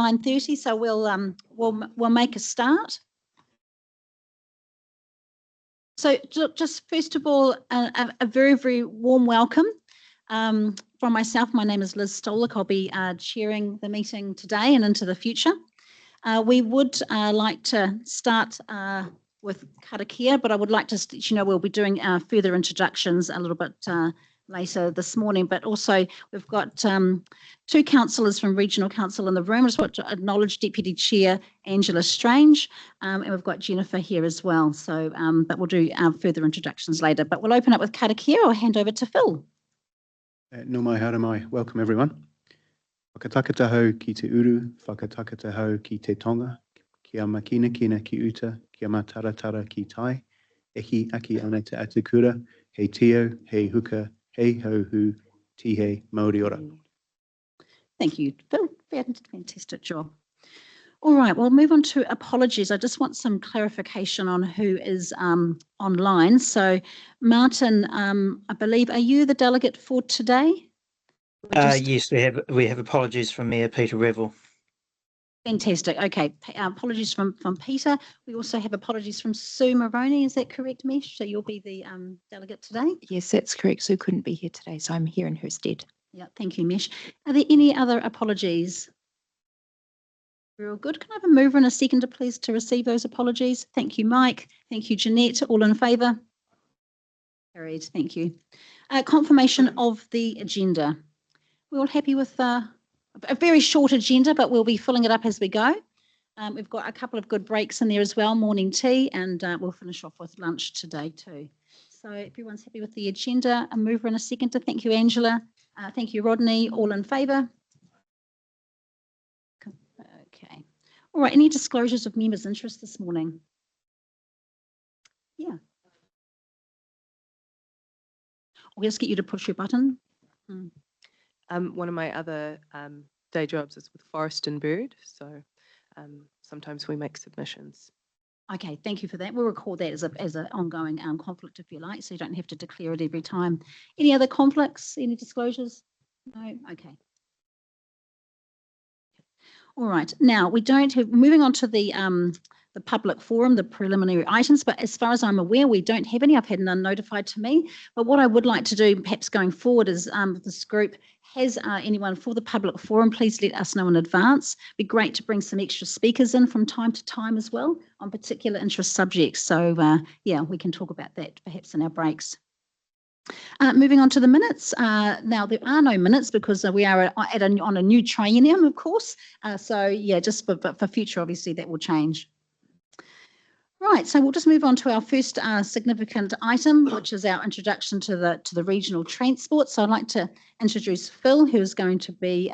9:30, so we'll make a start. So just first of all, a very, very warm welcome from myself. My name is Liz Stolick. I'll be chairing the meeting today and into the future. We would like to start with Karakia, but I would like to let you know we'll be doing further introductions a little bit later this morning, but also we've got two councillors from Regional Council in the room. I just want to acknowledge Deputy Chair Angela Strange, and we've got Jennifer here as well. So, but we'll do further introductions later. But we'll open up with Karakia. I'll hand over to Phil. No mai, haere mai. Welcome everyone. Whakatakatahau ki te uru, whakatakatahau ki te tonga, kia makina kina ki uta, kia mataratara ki tai, ehi aki ana te atukura, hei tio, hei huka, hei hauhu, tihe, Māori ora. Thank you, Phil. Fantastic job. All right, we'll move on to apologies. I just want some clarification on who is online. So, Martin, I believe, are you the delegate for today? Yes, we have apologies from Mayor Peter Revel. Fantastic. Okay, apologies from Peter. We also have apologies from Sue Moroney. Is that correct, Mesh? So you'll be the delegate today? Yes, that's correct. Sue couldn't be here today, so I'm here in her stead. Yeah, thank you, Mesh. Are there any other apologies? We're all good. Can I have a mover and a seconder, please, to receive those apologies? Thank you, Mike. Thank you, Jeanette. All in favour? Carried. Thank you. Confirmation of the agenda. We're all happy with a very short agenda, but we'll be filling it up as we go. We've got a couple of good breaks in there as well, morning tea, and we'll finish off with lunch today too. So everyone's happy with the agenda. A mover and a seconder. Thank you, Angela. Thank you, Rodney. All in favour? Okay. All right. Any disclosures of members' interest this morning? Yeah. We'll just get you to push your button. One of my other day jobs is with Forest and Bird, so sometimes we make submissions. Okay, thank you for that. We'll record that as an ongoing conflict if you like, so you don't have to declare it every time. Any other conflicts? Any disclosures? No? Okay. All right. Now, we don't have, moving on to the public forum, the preliminary items, but as far as I'm aware, we don't have any. I've had none notified to me. But what I would like to do, perhaps going forward, is if this group has anyone for the public forum, please let us know in advance. It'd be great to bring some extra speakers in from time to time as well on particular interest subjects. So, yeah, we can talk about that perhaps in our breaks. Moving on to the minutes. Now, there are no minutes because we are on a new triennium, of course. So, yeah, just for future, obviously, that will change. Right, so we'll just move on to our first significant item, which is our introduction to the regional transport. So I'd like to introduce Phil, who is going to be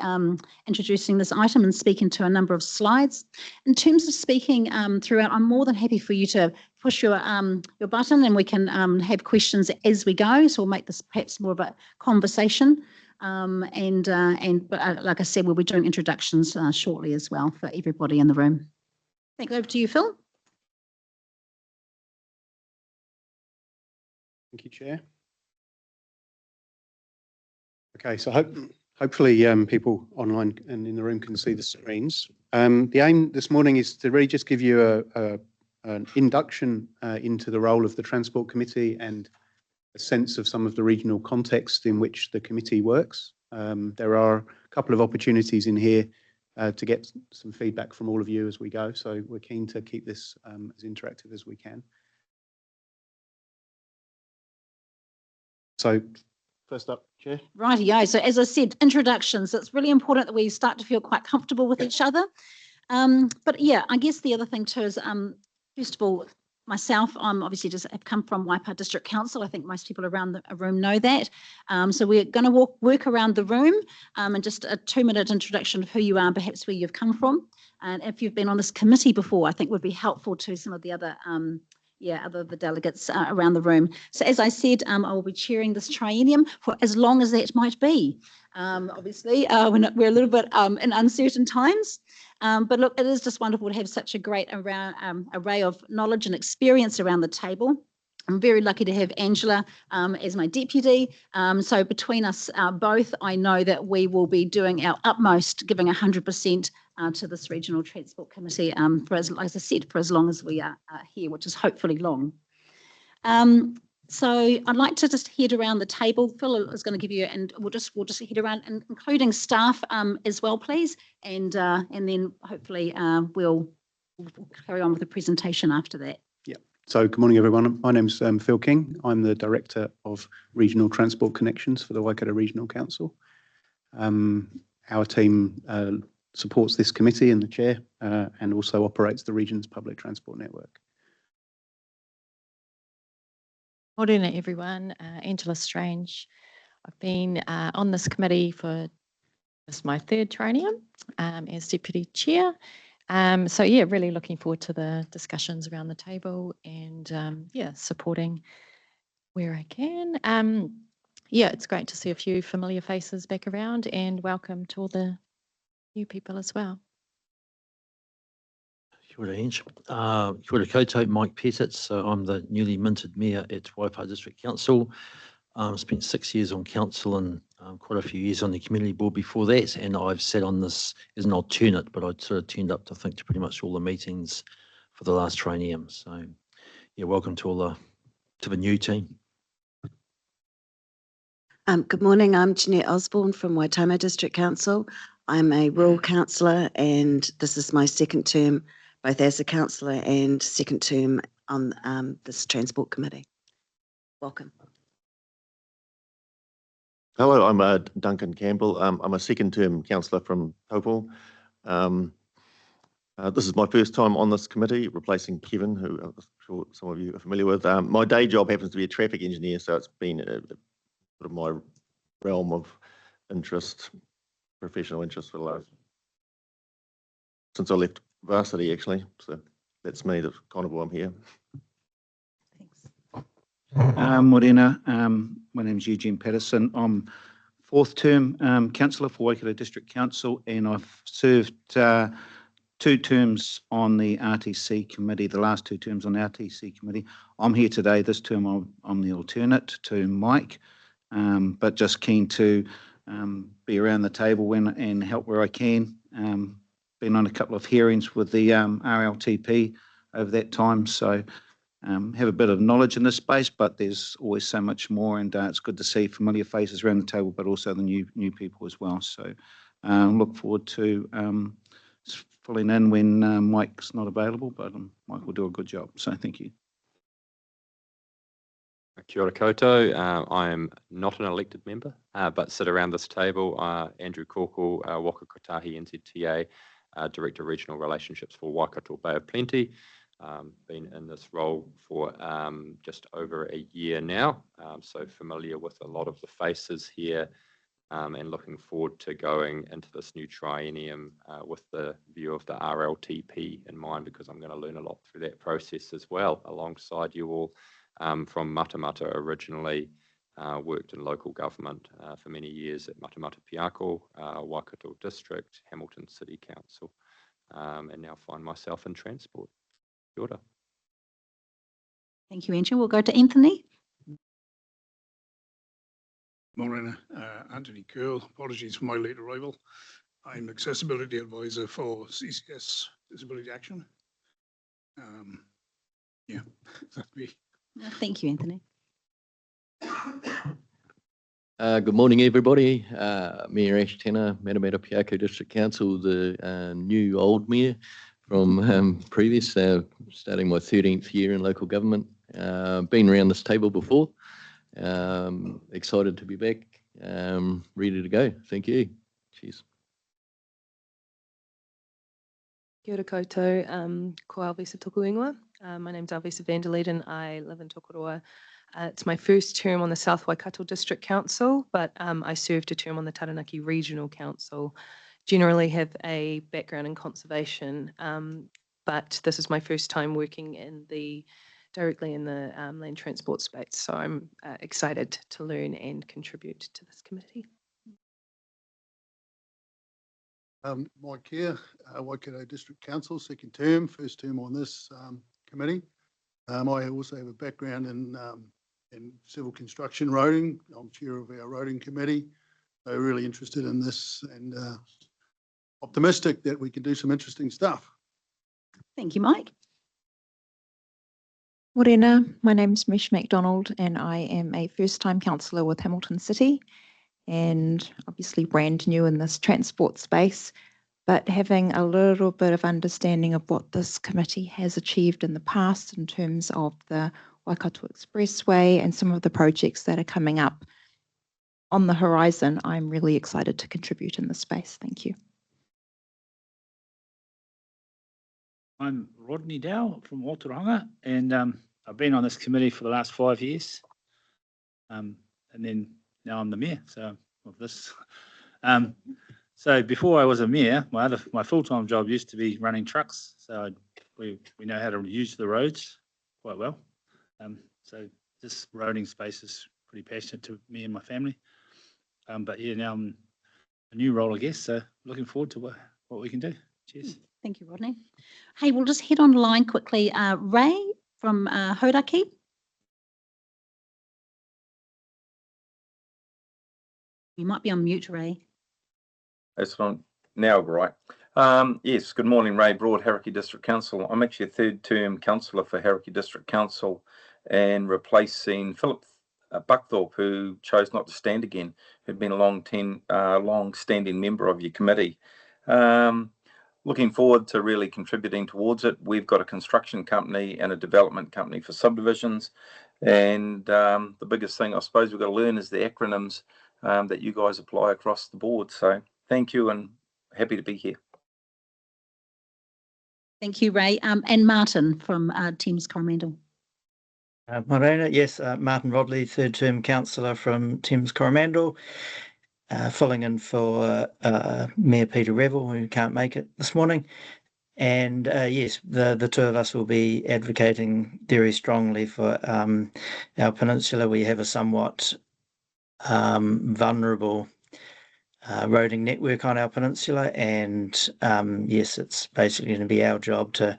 introducing this item and speaking to a number of slides. In terms of speaking throughout, I'm more than happy for you to push your button and we can have questions as we go. So we'll make this perhaps more of a conversation. But like I said, we'll be doing introductions shortly as well for everybody in the room. Thank you. Over to you, Phil. Thank you, Chair. Okay, so hopefully people online and in the room can see the screens. The aim this morning is to really just give you an induction into the role of the Transport Committee and a sense of some of the regional context in which the committee works. There are a couple of opportunities in here to get some feedback from all of you as we go, so we're keen to keep this as interactive as we can. So first up, Chair. Rightio. So as I said, introductions. It's really important that we start to feel quite comfortable with each other. But yeah, I guess the other thing too is, first of all, myself, I'm obviously just have come from Waipa District Council. I think most people around the room know that. So we're going to work around the room and just a 2-minute introduction of who you are, perhaps where you've come from. And if you've been on this committee before, I think would be helpful to some of the other the delegates around the room. So as I said, I will be chairing this triennium for as long as that might be. Obviously, we're a little bit in uncertain times. But look, it is just wonderful to have such a great array of knowledge and experience around the table. I'm very lucky to have Angela as my deputy. So between us both, I know that we will be doing our utmost, giving 100% to this Regional Transport Committee for, as I said, for as long as we are here, which is hopefully long. So I'd like to just head around the table. Phil is going to give you, and we'll just head around, and including staff as well, please, and then hopefully we'll carry on with the presentation after that. So good morning, everyone. My name's Phil King. I'm the Director of Regional Transport Connections for the Waikato Regional Council. Our team supports this committee and the chair and also operates the region's public transport network. Morena everyone, Angela Strange. I've been on this committee for this my third triennium as Deputy Chair. So yeah, really looking forward to the discussions around the table and yeah, supporting where I can. Yeah, it's great to see a few familiar faces back around and welcome to all the new people as well. Kia ora, Ange. Kia ora koutou, Mike Pettit. So I'm the newly minted mayor at Waipawa District Council. Spent 6 years on council and quite a few years on the community board before that. And I've sat on this as an alternate, but I'd sort of turned up to think to pretty much all the meetings for the last triennium. So yeah, welcome to the new team. Good morning, I'm Jeanette Osborne from Waitomo District Council. I'm a rural councillor and this is my second term, both as a councillor and second term on this Transport Committee. Welcome. Hello, I'm Duncan Campbell. I'm a second term councillor from Taupo. This is my first time on this committee, replacing Kevin, who I'm sure some of you are familiar with. My day job happens to be a traffic engineer, so it's been sort of my realm of interest, professional interest for the last, since I left varsity actually. So that's me, that's kind of why I'm here. Thanks. Morena, my name is Eugene Patterson. I'm fourth term councillor for Waikato District Council and I've served 2 terms on the RTC committee, the last 2 terms on the RTC committee. I'm here today, this term I'm the alternate to Mike, but just keen to be around the table and help where I can. Been on a couple of hearings with the RLTP over that time, so have a bit of knowledge in this space, but there's always so much more, and it's good to see familiar faces around the table, but also the new people as well. So look forward to filling in when Mike's not available, but Mike will do a good job. So thank you. Kia ora koutou. I am not an elected member, but sit around this table. Andrew Corkle, Waka Kotahi NZTA, Director of Regional Relationships for Waikato Bay of Plenty. Been in this role for just over a year now, so familiar with a lot of the faces here and looking forward to going into this new triennium with the view of the RLTP in mind, because I'm going to learn a lot through that process as well, alongside you all from Matamata originally. Worked in local government for many years at Matamata Piako, Waikato District, Hamilton City Council, and now find myself in transport. Kia ora. Thank you, Angela. We'll go to Anthony. Morena, Anthony Curl. Apologies for my late arrival. I'm Accessibility Advisor for CCS Disability Action. Yeah, that'd be. Thank you, Anthony. Good morning, everybody. Mayor Ash Tanner, Matamata Piako District Council, the new old mayor from previous, starting my 13th year in local government. Been around this table before. Excited to be back, ready to go. Thank you. Cheers. Kia ora koutou, ko Alvisa tuku ingoa. My name's Alvisa Vanderleed and I live in Tokoroa. It's my first term on the South Waikato District Council, but I served a term on the Taranaki Regional Council. Generally have a background in conservation, but this is my first time working directly in the land transport space. So I'm excited to learn and contribute to this committee. Mike here, Waikato District Council, second term, first term on this committee. I also have a background in civil construction roading. I'm chair of our roading committee. So really interested in this and optimistic that we can do some interesting stuff. Thank you, Mike. Morena, my name's Mish MacDonald and I am a first-time councillor with Hamilton City and obviously brand new in this transport space, but having a little bit of understanding of what this committee has achieved in the past in terms of the Waikato Expressway and some of the projects that are coming up on the horizon. I'm really excited to contribute in this space. Thank you. I'm Rodney Dow from Oturanga, and I've been on this committee for the last 5 years. And then now I'm the mayor, so of this. So before I was a mayor, my full-time job used to be running trucks. So we know how to use the roads quite well. So this roading space is pretty passionate to me and my family. But yeah, now I'm a new role, I guess. So looking forward to what we can do. Cheers. Thank you, Rodney. Hey, we'll just head online quickly. Ray from Hodaki. You might be on mute, Ray. That's on now, right? Yes, good morning, Ray Broad, Karakia District Council. I'm actually a third-term councillor for Karakia District Council and replacing Philip Buckthorpe, who chose not to stand again, who'd been a long-standing member of your committee. Looking forward to really contributing towards it. We've got a construction company and a development company for subdivisions. And the biggest thing I suppose we've got to learn is the acronyms that you guys apply across the board. So thank you and happy to be here. Thank you, Ray. And Martin from Thames Coromandel. Morena, yes, Martin Rodley, third-term councillor from Thames Coromandel. Filling in for Mayor Peter Revel, who can't make it this morning. And yes, the two of us will be advocating very strongly for our peninsula. We have a somewhat vulnerable roading network on our peninsula, and yes, it's basically going to be our job to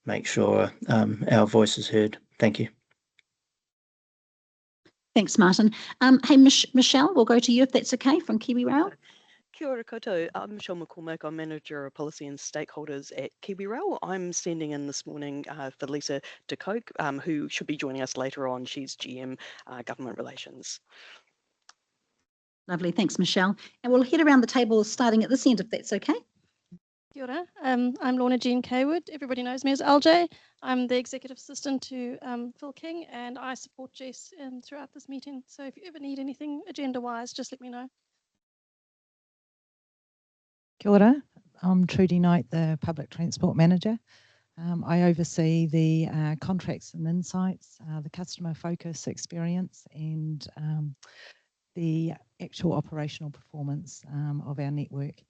make sure our voice is heard. Thank you. Thanks, Martin. Hey, Michelle, we'll go to you if that's okay, from Kiwi Rail. Kia ora koutou. I'm Michelle McCormick. I'm Manager of Policy and Stakeholders at Kiwi Rail. I'm standing in this morning for Lisa de Kock, who should be joining us later on. She's GM Government Relations. Lovely, thanks, Michelle. And we'll head around the table starting at this end, if that's okay. Kia ora. I'm Lorna Jean Kaywood. Everybody knows me as LJ. I'm the Executive Assistant to Phil King, and I support Jess throughout this meeting. So if you ever need anything agenda-wise, just let me know. Kia ora. I'm Trudy Knight, the Public Transport Manager. I oversee the contracts and insights, the customer focus experience, and the actual operational performance of our network.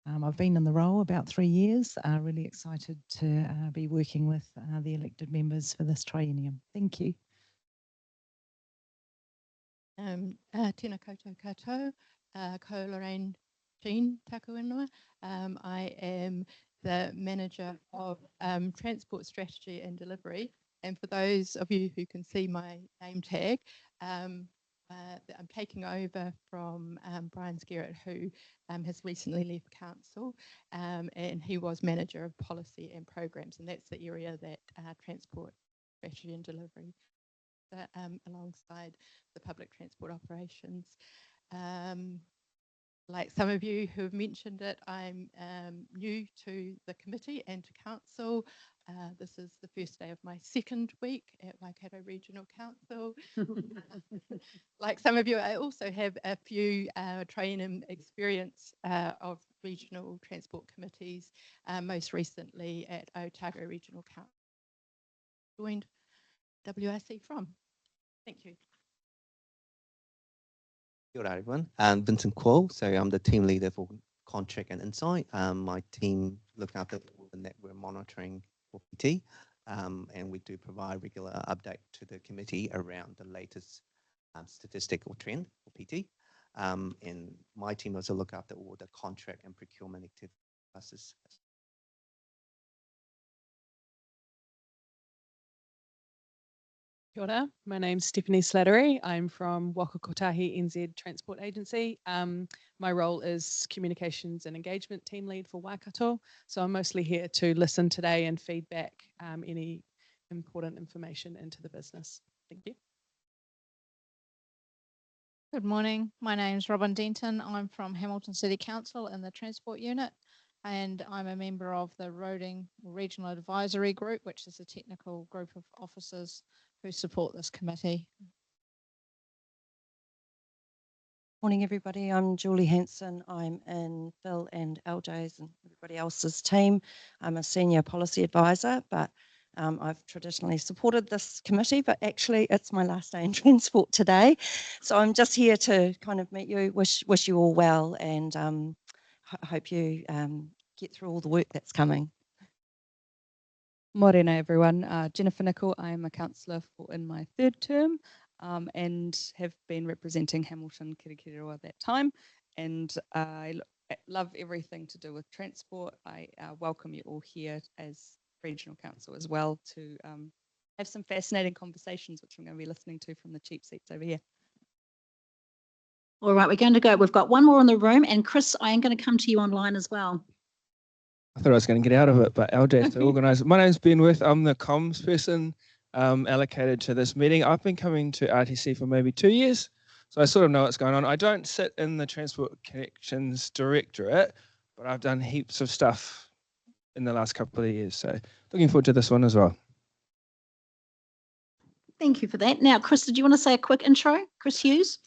I've been in the role about 3 years, really excited to be working with the elected members for this triennium. Thank you. Tēnā koutou katoa, ko Lorraine Jean taku ingoa. I am the Manager of Transport Strategy and Delivery. And for those of you who can see my name tag, I'm taking over from Brian Skerritt, who has recently left council, and he was Manager of Policy and Programs, and that's the area that Transport Strategy and Delivery alongside the public transport operations. Like some of you who have mentioned it, I'm new to the committee and to council. This is the first day of my second week at Waikato Regional Council. Like some of you, I also have a few training experience of regional transport committees, most recently at Otago Regional Council. Joined WRC from. Thank you. Kia ora everyone, I'm Vincent Kuo, so I'm the team leader for Contract and Insight. My team look after the network monitoring for PT, and we do provide regular update to the committee around the latest statistical trend for PT. And my team also look after all the contract and procurement activities. Kia ora. My name's Stephanie Slattery. I'm from Waka Kotahi NZ Transport Agency. My role is Communications and Engagement Team Lead for Waikato. So I'm mostly here to listen today and feedback any important information into the business. Thank you. Good morning. My name's Robin Denton. I'm from Hamilton City Council in the Transport Unit, and I'm a member of the Roading Regional Advisory Group, which is a technical group of officers who support this committee. Morning, everybody. I'm Julie Hanson. I'm in Phil and LJ's and everybody else's team. I'm a senior policy advisor, but I've traditionally supported this committee, but actually it's my last day in transport today. So I'm just here to kind of meet you, wish you all well, and hope you get through all the work that's coming. Morena everyone, Jennifer Nicol. I am a councillor in my third term and have been representing Hamilton Karakia that time, and I love everything to do with transport. I welcome you all here as Regional Council as well to have some fascinating conversations, which I'm going to be listening to from the cheap seats over here. All right, we're going to go. We've got one more in the room, and Chris, I am going to come to you online as well. I thought I was going to get out of it, but LJ has to organise it. My name's Ben Worth. I'm the comms person allocated to this meeting. I've been coming to RTC for maybe 2 years, so I sort of know what's going on. I don't sit in the Transport Connections Directorate, but I've done heaps of stuff in the last couple of years, so looking forward to this one as well. Thank you for that. Now, Chris, did you want to say a quick intro? Chris Hughes?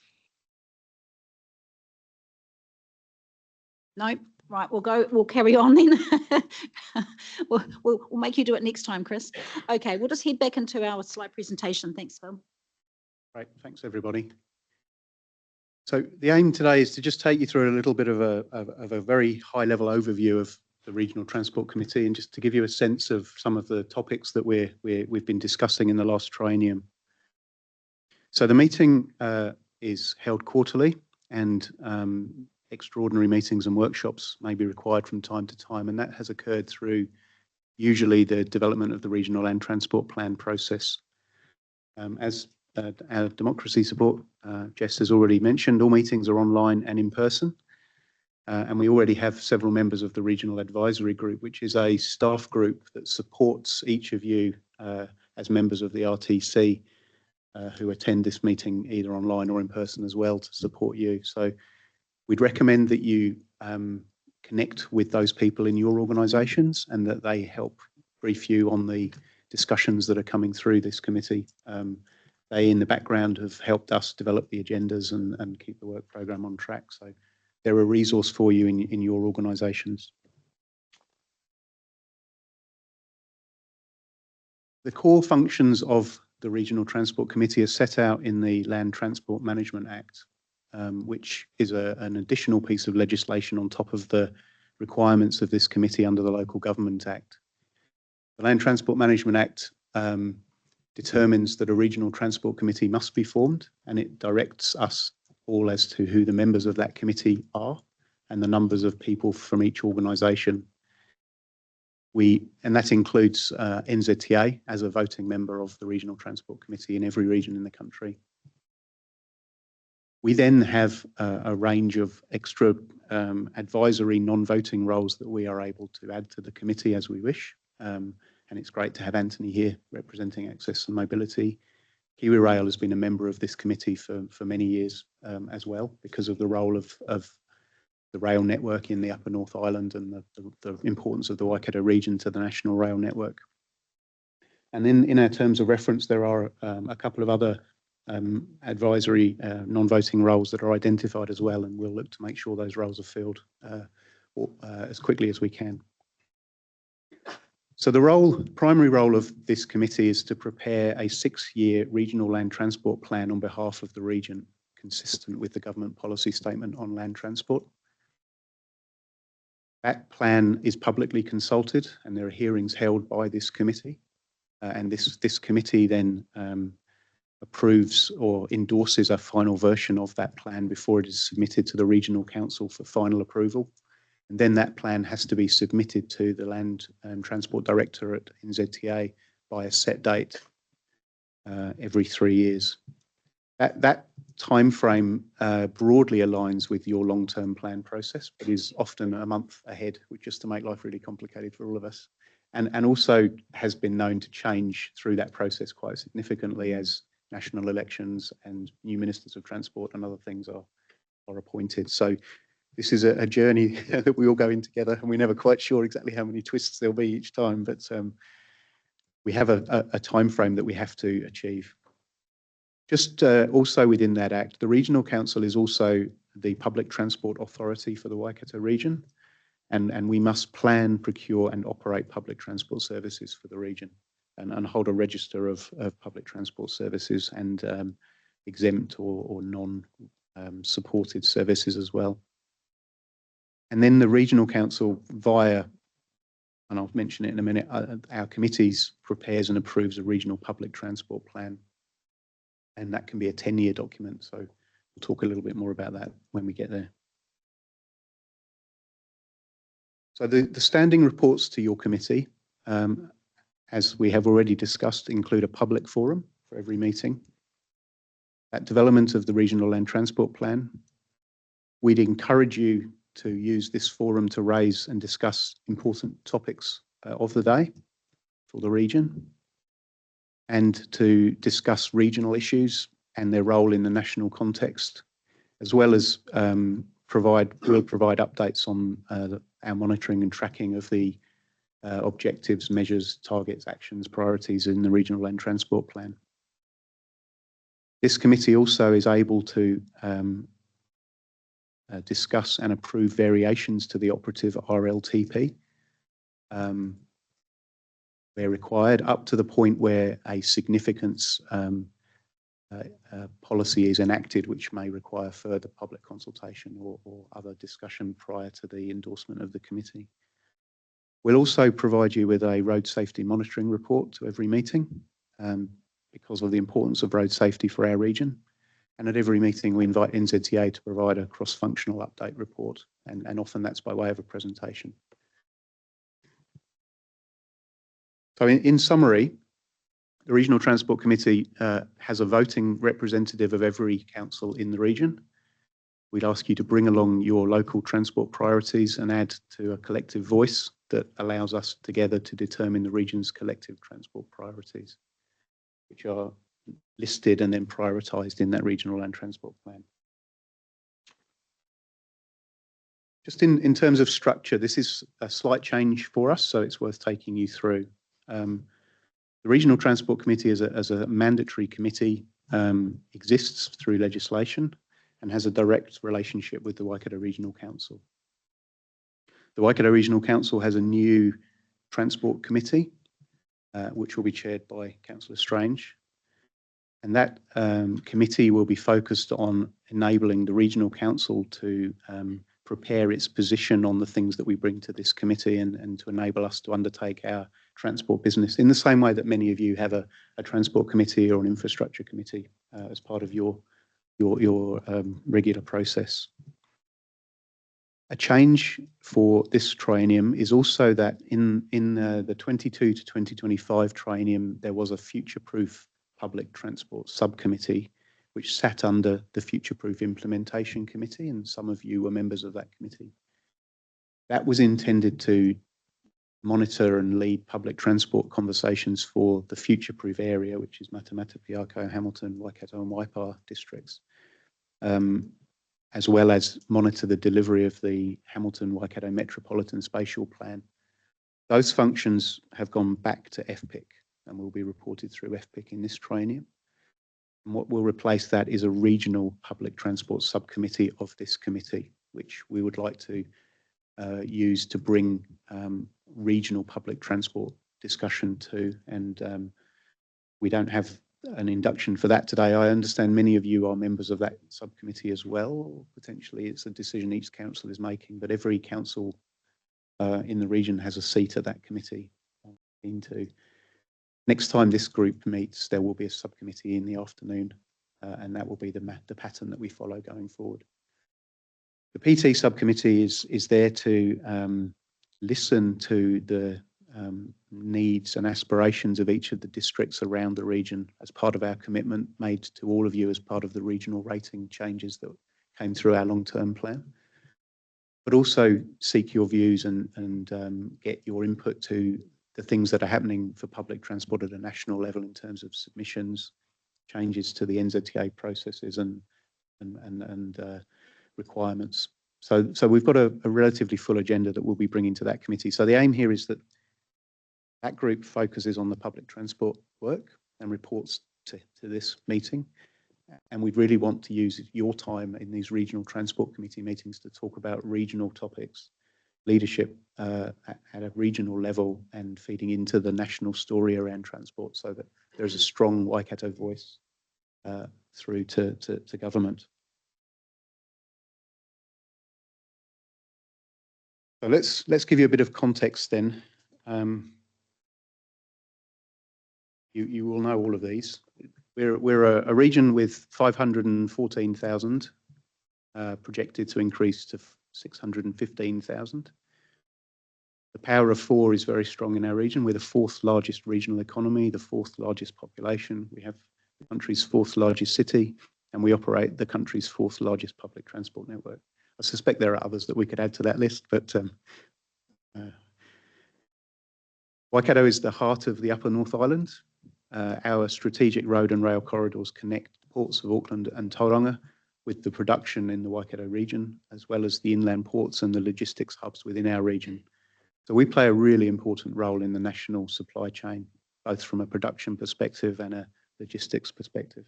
No. Right, we'll carry on then. we'll make you do it next time, Chris. Okay, we'll just head back into our slide presentation. Thanks, Phil. Great, thanks everybody. So the aim today is to just take you through a little bit of a very high level overview of the Regional Transport Committee, and just to give you a sense of some of the topics that we've been discussing in the last triennium. So the meeting is held quarterly, and extraordinary meetings and workshops may be required from time to time, and that has occurred through usually the development of the Regional Land Transport Plan process. As our democracy support, Jess has already mentioned, all meetings are online and in person, and we already have several members of the Regional Advisory Group, which is a staff group that supports each of you as members of the RTC who attend this meeting either online or in person as well to support you. So we'd recommend that you connect with those people in your organisations and that they help brief you on the discussions that are coming through this committee. They, in the background, have helped us develop the agendas and keep the work programme on track. So they're a resource for you in your organisations. The core functions of the Regional Transport Committee are set out in the Land Transport Management Act, which is an additional piece of legislation on top of the requirements of this committee under the Local Government Act. The Land Transport Management Act determines that a Regional Transport Committee must be formed, and it directs us all as to who the members of that committee are and the numbers of people from each organisation. And that includes NZTA as a voting member of the Regional Transport Committee in every region in the country. We then have a range of extra advisory non-voting roles that we are able to add to the committee as we wish. And it's great to have Anthony here representing Access and Mobility. Kiwi Rail has been a member of this committee for many years as well, because of the role of the rail network in the Upper North Island and the importance of the Waikato region to the national rail network. And then in our terms of reference, there are a couple of other advisory non-voting roles that are identified as well, and we'll look to make sure those roles are filled as quickly as we can. So the primary role of this committee is to prepare a 6-year regional land transport plan on behalf of the region, consistent with the government policy statement on land transport. That plan is publicly consulted, and there are hearings held by this committee, and this committee then approves or endorses a final version of that plan before it is submitted to the Regional Council for final approval. And then that plan has to be submitted to the Land Transport Director at NZTA by a set date. every 3 years. That timeframe broadly aligns with your long-term plan process, but is often a month ahead, which just to make life really complicated for all of us. And also has been known to change through that process quite significantly as national elections and new ministers of transport and other things are appointed. So this is a journey that we all go in together, and we're never quite sure exactly how many twists there'll be each time, but we have a time frame that we have to achieve. Just also within that act, the Regional Council is also the public transport authority for the Waikato region, and we must plan, procure and operate public transport services for the region and hold a register of public transport services and exempt or non-supported services as well. And then the Regional Council via, and I'll mention it in a minute, our committees prepares and approves a regional public transport plan. And that can be a 10-year document. So we'll talk a little bit more about that when we get there. So the standing reports to your committee, as we have already discussed, include a public forum for every meeting. At development of the Regional Land Transport Plan, we'd encourage you to use this forum to raise and discuss important topics of the day for the region and to discuss regional issues and their role in the national context, as well as we'll provide updates on our monitoring and tracking of the objectives, measures, targets, actions, priorities in the Regional Land Transport Plan. This committee also is able to discuss and approve variations to the operative RLTP where required, up to the point where a significance policy is enacted, which may require further public consultation or other discussion prior to the endorsement of the committee. We'll also provide you with a road safety monitoring report to every meeting because of the importance of road safety for our region. And at every meeting, we invite NZTA to provide a cross-functional update report, and often that's by way of a presentation. So in summary, the Regional Transport Committee has a voting representative of every council in the region. We'd ask you to bring along your local transport priorities and add to a collective voice that allows us together to determine the region's collective transport priorities, which are listed and then prioritised in that Regional Land Transport Plan. Just in terms of structure, this is a slight change for us, so it's worth taking you through. The Regional Transport Committee as a mandatory committee exists through legislation and has a direct relationship with the Waikato Regional Council. The Waikato Regional Council has a new Transport Committee, which will be chaired by Councillor Strange. And that committee will be focused on enabling the Regional Council to prepare its position on the things that we bring to this committee and to enable us to undertake our transport business in the same way that many of you have a transport committee or an infrastructure committee as part of your regular process. A change for this triennium is also that in the 22 to 2025 triennium, there was a future-proof public transport subcommittee which sat under the Future-Proof Implementation Committee, and some of you were members of that committee. That was intended to monitor and lead public transport conversations for the future-proof area, which is Matamata, Piako, Hamilton, Waikato and Waipa districts, as well as monitor the delivery of the Hamilton-Waikato Metropolitan Spatial Plan. Those functions have gone back to FPIC and will be reported through FPIC in this triennium. And what will replace that is a regional public transport subcommittee of this committee, which we would like to use to bring regional public transport discussion to. And we don't have an induction for that today. I understand many of you are members of that subcommittee as well. Potentially it's a decision each council is making, but every council in the region has a seat at that committee. Next time this group meets, there will be a subcommittee in the afternoon, and that will be the pattern that we follow going forward. The PT subcommittee is there to listen to the needs and aspirations of each of the districts around the region as part of our commitment made to all of you as part of the regional rating changes that came through our long-term plan. But also seek your views and get your input to the things that are happening for public transport at a national level in terms of submissions, changes to the NZTA processes and requirements. So we've got a relatively full agenda that we'll be bringing to that committee. So the aim here is that that group focuses on the public transport work and reports to this meeting. And we really want to use your time in these regional transport committee meetings to talk about regional topics, leadership at a regional level and feeding into the national story around transport so that there's a strong Waikato voice through to government. So let's give you a bit of context then. You will know all of these. We're a region with 514,000 projected to increase to 615,000. The power of four is very strong in our region. We're the fourth largest regional economy, the fourth largest population. We have the country's fourth largest city, and we operate the country's fourth largest public transport network. I suspect there are others that we could add to that list, but Waikato is the heart of the Upper North Island. Our strategic road and rail corridors connect the ports of Auckland and Tauranga with the production in the Waikato region, as well as the inland ports and the logistics hubs within our region. So we play a really important role in the national supply chain, both from a production perspective and a logistics perspective.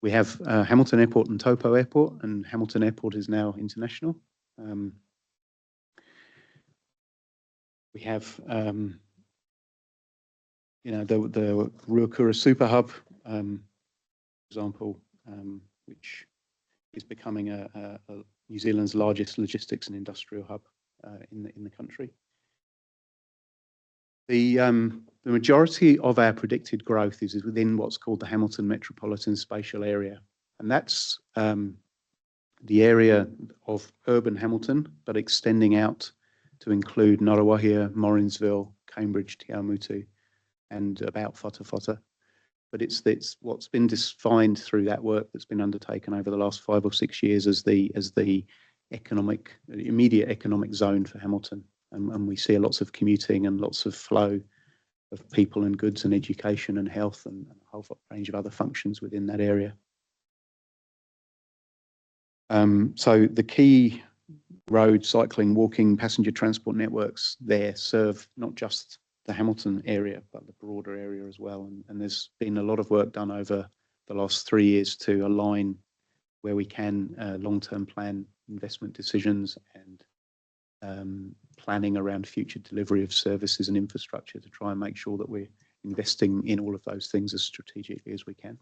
We have Hamilton Airport and Taupo Airport, and Hamilton Airport is now international. We have the Ruakura Super Hub, for example, which is becoming a New Zealand's largest logistics and industrial hub in the country. The majority of our predicted growth is within what's called the Hamilton Metropolitan Spatial Area, and that's the area of urban Hamilton, but extending out to include Ngaruawahia, Morrinsville, Cambridge, Te Awamutu, and about Whatawhata. But it's what's been defined through that work that's been undertaken over the last 5 or 6 years as the immediate economic zone for Hamilton. And we see lots of commuting and lots of flow of people and goods and education and health and a whole range of other functions within that area. So the key road, cycling, walking, passenger transport networks there serve not just the Hamilton area, but the broader area as well. And there's been a lot of work done over the last 3 years to align where we can long-term plan investment decisions and planning around future delivery of services and infrastructure to try and make sure that we're investing in all of those things as strategically as we can.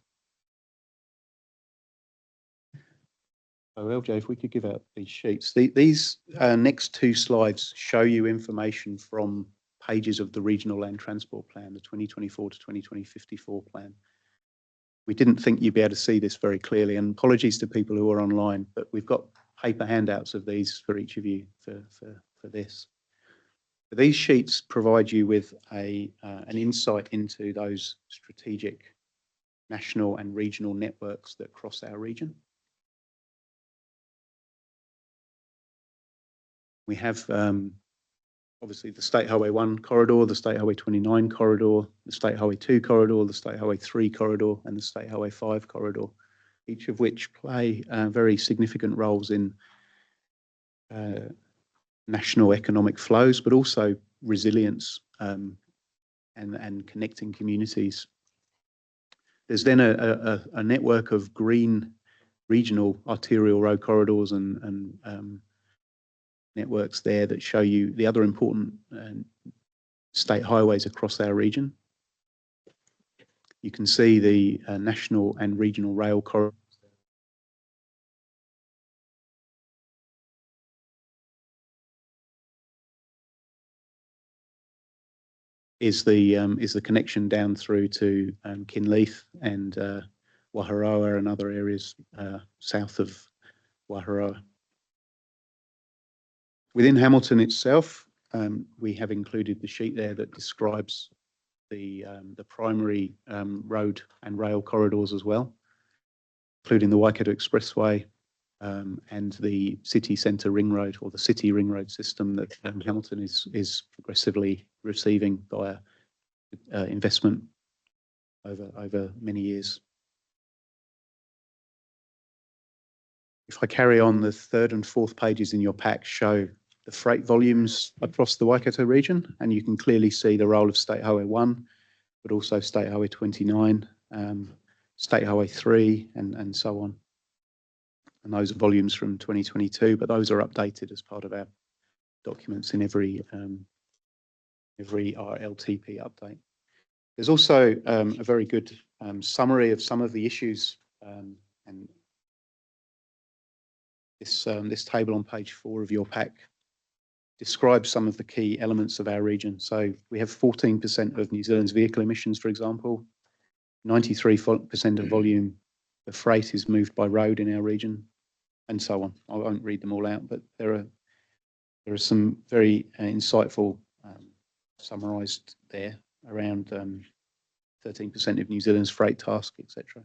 So LJ, if we could give out these sheets. These next 2 slides show you information from pages of the Regional Land Transport Plan, the 2024 to 2054 plan. We didn't think you'd be able to see this very clearly, and apologies to people who are online, but we've got paper handouts of these for each of you for this. But these sheets provide you with an insight into those strategic national and regional networks that cross our region. We have obviously the State Highway 1 corridor, the State Highway 29 corridor, the State Highway 2 corridor, the State Highway 3 corridor, and the State Highway 5 corridor, each of which play very significant roles in national economic flows, but also resilience and connecting communities. There's then a network of green regional arterial road corridors and networks there that show you the other important state highways across our region. You can see the national and regional rail corridors. Is the connection down through to Kinleith and Waharoa and other areas south of Waharoa. Within Hamilton itself, we have included the sheet there that describes the primary road and rail corridors as well, including the Waikato Expressway and the city centre ring road, or the city ring road system that Hamilton is progressively receiving via investment over many years. If I carry on, the third and fourth pages in your pack show the freight volumes across the Waikato region, and you can clearly see the role of State Highway 1, but also State Highway 29, State Highway 3, and so on. And those are volumes from 2022, but those are updated as part of our documents in every RLTP update. There's also a very good summary of some of the issues, and this table on page 4 of your pack describes some of the key elements of our region. So we have 14% of New Zealand's vehicle emissions, for example. 93% of volume of freight is moved by road in our region, and so on. I won't read them all out, but there are some very insightful summarised there around 13% of New Zealand's freight task, etc.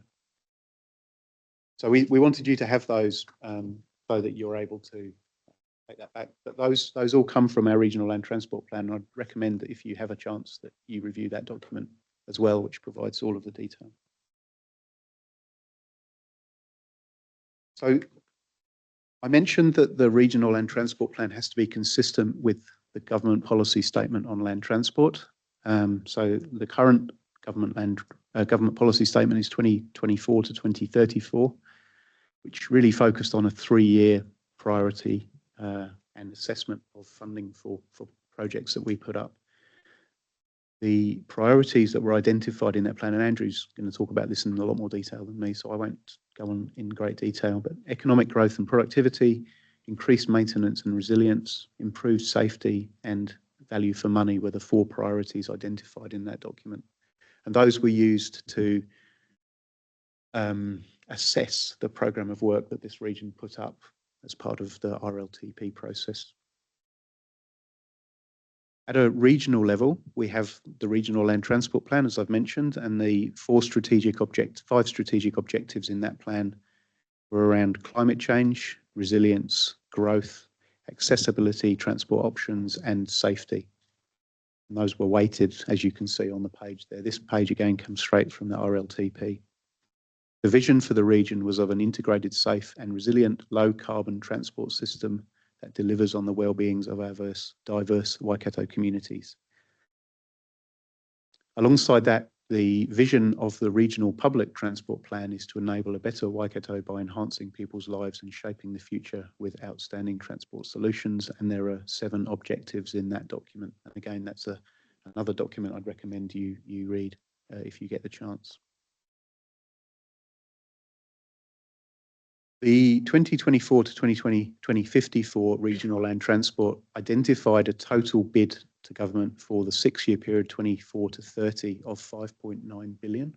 So we wanted you to have those so that you're able to take that back. But those all come from our regional land transport plan. And I'd recommend that if you have a chance that you review that document as well, which provides all of the detail. So I mentioned that the regional land transport plan has to be consistent with the government policy statement on land transport. So the current government policy statement is 2024 to 2034, which really focused on a 3-year priority and assessment of funding for projects that we put up. The priorities that were identified in that plan, and Andrew's going to talk about this in a lot more detail than me, so I won't go on in great detail, but economic growth and productivity, increased maintenance and resilience, improved safety, and value for money were the 4 priorities identified in that document. And those were used to assess the programme of work that this region put up as part of the RLTP process. At a regional level, we have the regional land transport plan, as I've mentioned, and the 5 strategic objectives in that plan were around climate change, resilience, growth, accessibility, transport options, and safety. And those were weighted, as you can see on the page there. This page again comes straight from the RLTP. The vision for the region was of an integrated, safe and resilient low-carbon transport system that delivers on the well-beings of our diverse Waikato communities. Alongside that, the vision of the regional public transport plan is to enable a better Waikato by enhancing people's lives and shaping the future with outstanding transport solutions. And there are 7 objectives in that document. And again, that's another document I'd recommend you read if you get the chance. The 2024 to 2054 regional land transport identified a total bid to government for the 6-year period 24 to 30 of 5.9 billion.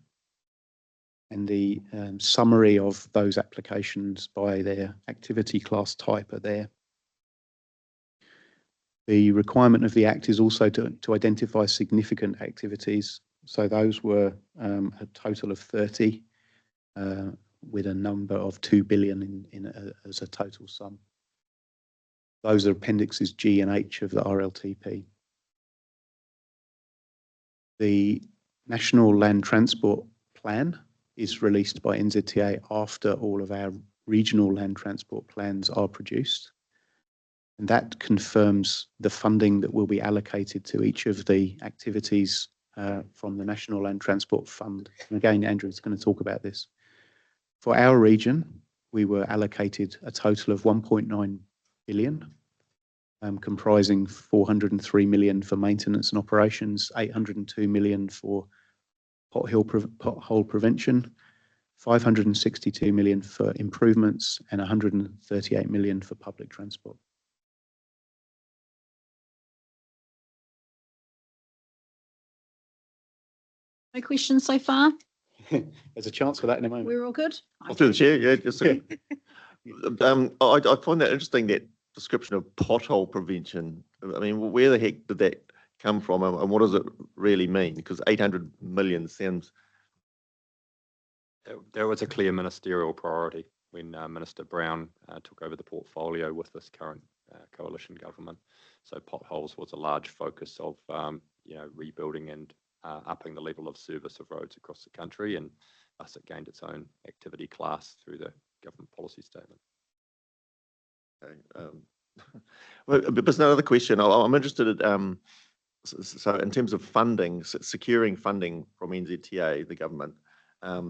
And the summary of those applications by their activity class type are there. The requirement of the Act is also to identify significant activities. So those were a total of 30. With a number of 2 billion as a total sum. Those are appendixes G and H of the RLTP. The National Land Transport Plan is released by NZTA after all of our regional land transport plans are produced. And that confirms the funding that will be allocated to each of the activities from the National Land Transport Fund. And again, Andrew's going to talk about this. For our region, we were allocated a total of 1.9 billion, comprising 403 million for maintenance and operations, 802 million for pothole prevention, 562 million for improvements, and 138 million for public transport. No questions so far? There's a chance for that in a moment. We're all good? Through the chair, yeah. Just I find that interesting, that description of pothole prevention. I mean, where the heck did that come from, and what does it really mean? Because 800 million sounds. There was a clear ministerial priority when Minister Brown took over the portfolio with this current coalition government. So potholes was a large focus of rebuilding and upping the level of service of roads across the country, and thus it gained its own activity class through the government policy statement. Okay. Well, but another question. I'm interested. So in terms of funding, securing funding from NZTA, the government, I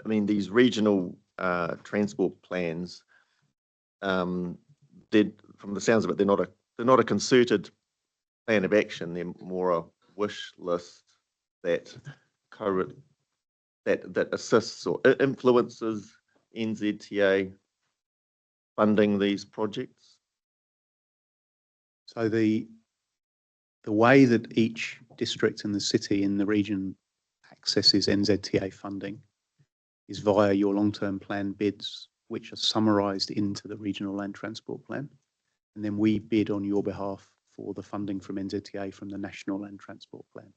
mean, these regional transport plans, from the sounds of it, they're not a concerted plan of action. They're more a wish list that assists or influences NZTA funding these projects. So the way that each district in the city in the region accesses NZTA funding is via your long-term plan bids, which are summarised into the regional land transport plan. And then we bid on your behalf for the funding from NZTA from the national land transport plan.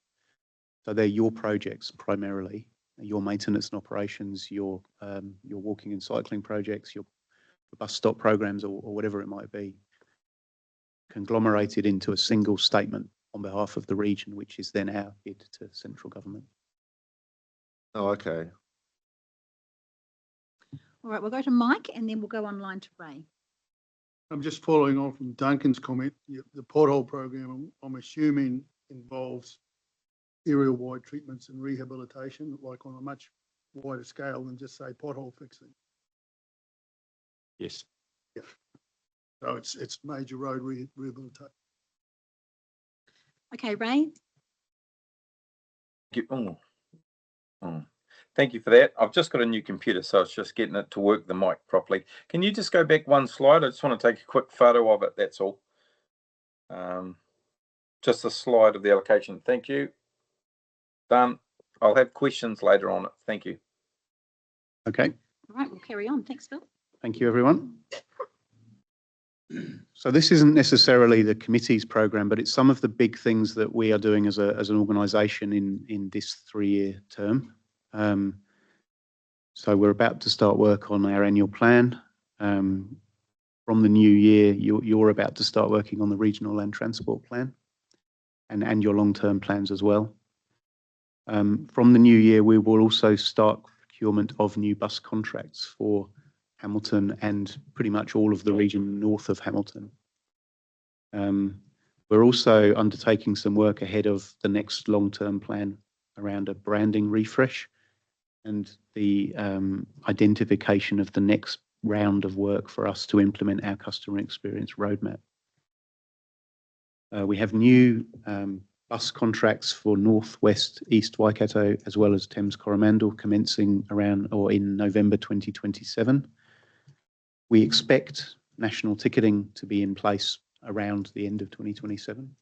So they're your projects primarily, your maintenance and operations, your walking and cycling projects, your bus stop programs, or whatever it might be, conglomerated into a single statement on behalf of the region, which is then our bid to central government. Oh, okay. All right, we'll go to Mike and then we'll go online to Ray. I'm just following on from Duncan's comment. The pothole program, I'm assuming, involves area-wide treatments and rehabilitation, like on a much wider scale than just say pothole fixing. Yes. Yeah. So it's major road rehabilitation. Okay, Ray. Thank you for that. I've just got a new computer, so it's just getting it to work the mic properly. Can you just go back one slide? I just want to take a quick photo of it, that's all. Just a slide of the allocation. Thank you. Done. I'll have questions later on it. Thank you. Okay. All right, we'll carry on. Thanks, Phil. Thank you, everyone. So this isn't necessarily the committee's program, but it's some of the big things that we are doing as an organisation in this 3-year term. So we're about to start work on our annual plan. From the new year, you're about to start working on the regional land transport plan and your long-term plans as well. From the new year, we will also start procurement of new bus contracts for Hamilton and pretty much all of the region north of Hamilton. We're also undertaking some work ahead of the next long-term plan around a branding refresh and the identification of the next round of work for us to implement our customer experience roadmap. We have new bus contracts for North, West, East Waikato, as well as Thames Coromandel commencing around or in November 2027. We expect national ticketing to be in place around the end of 2027.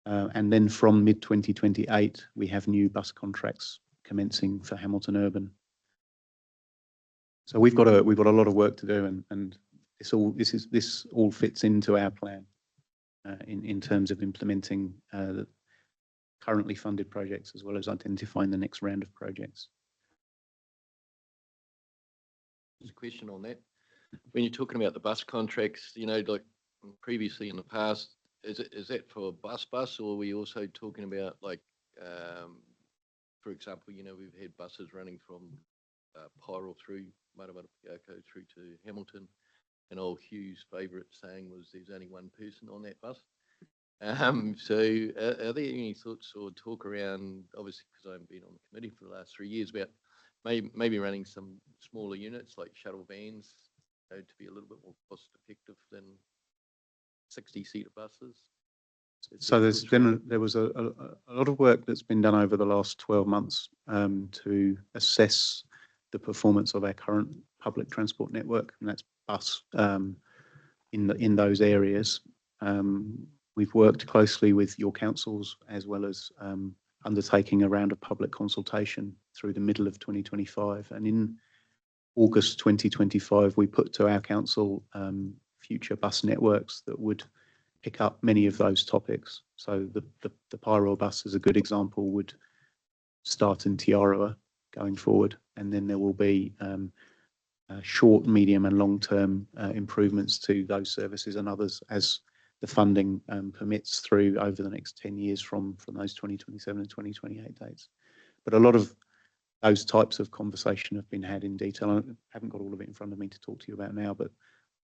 And then from mid-2028, we have new bus contracts commencing for Hamilton Urban. So we've got a lot of work to do, and this all fits into our plan in terms of implementing the currently funded projects as well as identifying the next round of projects. There's a question on that. When you're talking about the bus contracts, like previously in the past, is that for bus, or are we also talking about like, for example, we've had buses running from Pyro through Maramarupiako through to Hamilton, and old Hugh's favourite saying was there's only one person on that bus. So are there any thoughts or talk around, obviously because I haven't been on the committee for the last 3 years, about maybe running some smaller units like shuttle vans to be a little bit more cost effective than 60-seater buses? So there was a lot of work that's been done over the last 12 months to assess the performance of our current public transport network, and that's bus in those areas. We've worked closely with your councils as well as undertaking a round of public consultation through the middle of 2025. And in August 2025, we put to our council future bus networks that would pick up many of those topics. So the Pyro bus, as a good example, would start in Te Aroha going forward, and then there will be short, medium and long-term improvements to those services and others as the funding permits through over the next 10 years from those 2027 and 2028 dates. But a lot of those types of conversation have been had in detail. I haven't got all of it in front of me to talk to you about now, but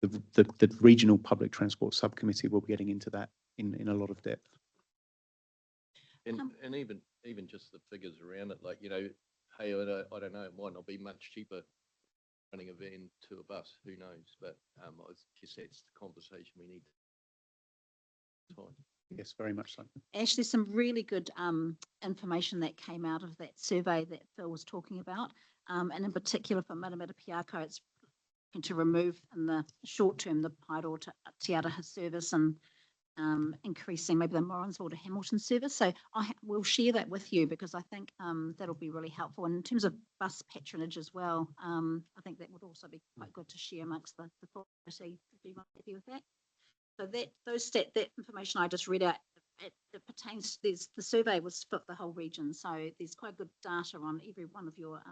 the Regional Public Transport Subcommittee will be getting into that in a lot of depth. And even just the figures around it, like, you know, hey, I don't know, it might not be much cheaper running a van to a bus, who knows? But I guess that's the conversation we need. Yes, very much so. Ash, there's some really good information that came out of that survey that Phil was talking about. And in particular for Matamata Piako, it's to remove in the short term the Pairo to Te Araha service and increasing maybe the Morrinsville to Hamilton service. So I will share that with you because I think that'll be really helpful. And in terms of bus patronage as well, I think that would also be quite good to share amongst the community if you might be happy with that. So that information I just read out, it pertains, the survey was for the whole region. So there's quite good data on every one of your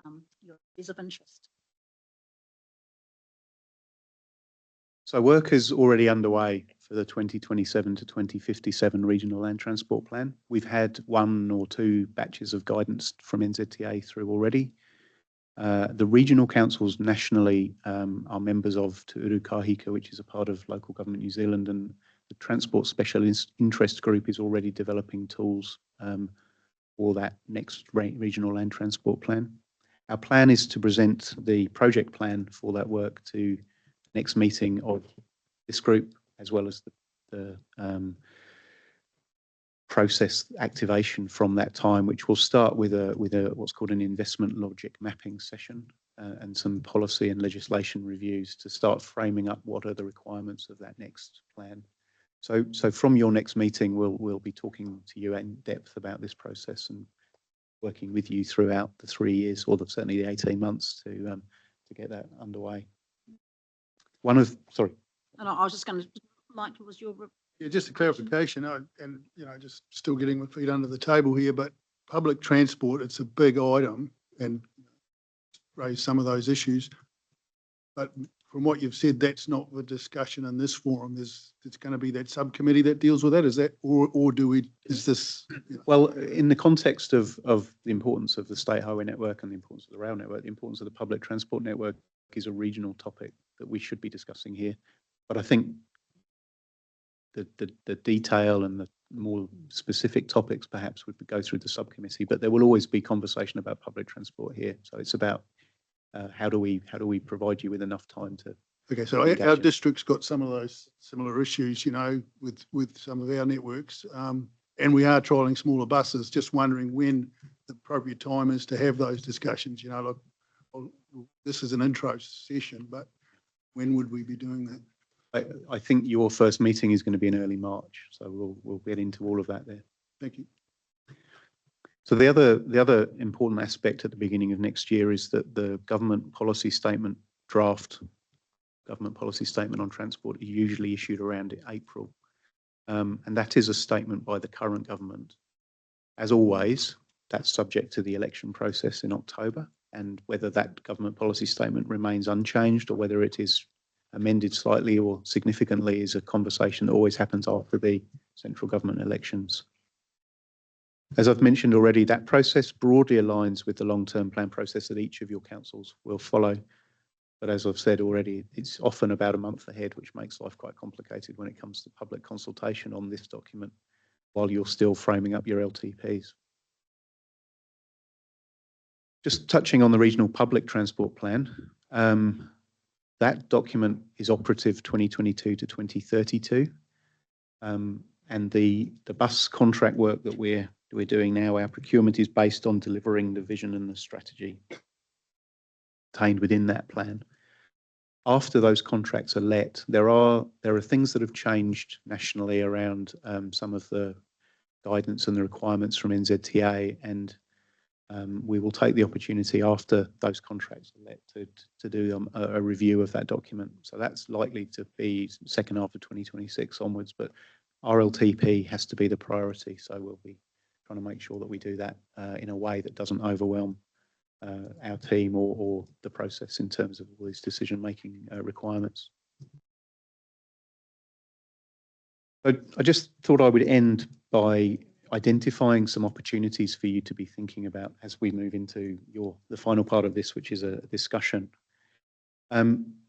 areas of interest. So work is already underway for the 2027 to 2057 Regional Land Transport Plan. We've had 1 or 2 batches of guidance from NZTA through already. The regional councils nationally are members of Te Uru Kahika, which is a part of Local Government New Zealand, and the Transport Special Interest Group is already developing tools for that next Regional Land Transport Plan. Our plan is to present the project plan for that work to the next meeting of this group, as well as the process activation from that time, which will start with a what's called an investment logic mapping session and some policy and legislation reviews to start framing up what are the requirements of that next plan. So from your next meeting, we'll be talking to you in depth about this process and working with you throughout the 3 years, or certainly the 18 months to get that underway. Sorry. And I was just going to, Mike, was your Yeah, just a clarification, and you know, just still getting my feet under the table here, but public transport, it's a big item and raise some of those issues. But from what you've said, that's not the discussion in this forum. It's going to be that subcommittee that deals with that. Is that, or is this? You know? Well, in the context of the importance of the state highway network and the importance of the rail network, the importance of the public transport network is a regional topic that we should be discussing here. But I think the detail and the more specific topics perhaps would go through the subcommittee, but there will always be conversation about public transport here. So it's about how do we provide you with enough time to. Okay, so our district's got some of those similar issues, you know, with some of our networks, and we are trialling smaller buses. Just wondering when the appropriate time is to have those discussions. You know, look, this is an intro session, but when would we be doing that? I think your first meeting is going to be in early March, so we'll get into all of that there. Thank you. So the other important aspect at the beginning of next year is that the government policy statement draft government policy statement on transport is usually issued around April, and that is a statement by the current government. As always, that's subject to the election process in October, and whether that government policy statement remains unchanged or whether it is amended slightly or significantly is a conversation that always happens after the central government elections. As I've mentioned already, that process broadly aligns with the long-term plan process that each of your councils will follow. But as I've said already, it's often about a month ahead, which makes life quite complicated when it comes to public consultation on this document while you're still framing up your LTPs. Just touching on the Regional Public Transport Plan, that document is operative 2022 to 2032. And the bus contract work that we're doing now, our procurement is based on delivering the vision and the strategy contained within that plan. After those contracts are let, there are things that have changed nationally around some of the guidance and the requirements from NZTA, and we will take the opportunity after those contracts are let to do a review of that document. So that's likely to be second half of 2026 onwards, but RLTP has to be the priority. So we'll be trying to make sure that we do that in a way that doesn't overwhelm our team or the process in terms of all these decision-making requirements. I just thought I would end by identifying some opportunities for you to be thinking about as we move into the final part of this, which is a discussion.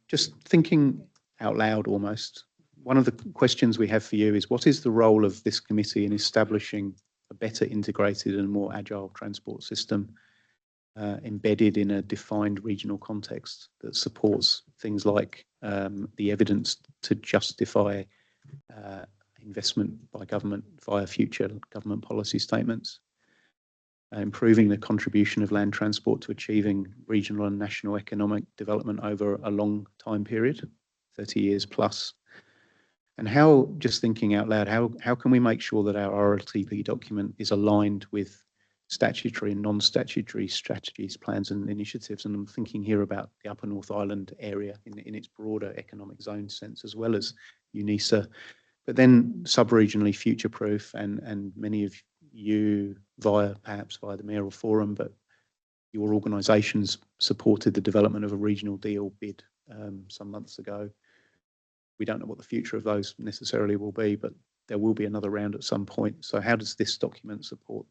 Just thinking out loud almost, one of the questions we have for you is, what is the role of this committee in establishing a better integrated and more agile transport system embedded in a defined regional context that supports things like the evidence to justify investment by government via future government policy statements, improving the contribution of land transport to achieving regional and national economic development over a long time period, 30 years plus. And how, just thinking out loud, how can we make sure that our RLTP document is aligned with statutory and non-statutory strategies, plans and initiatives? And I'm thinking here about the Upper North Island area in its broader economic zone sense, as well as UNISA, but then sub-regionally future-proof, and many of you perhaps via the mayoral forum, but your organisations supported the development of a regional deal bid some months ago. We don't know what the future of those necessarily will be, but there will be another round at some point. So how does this document support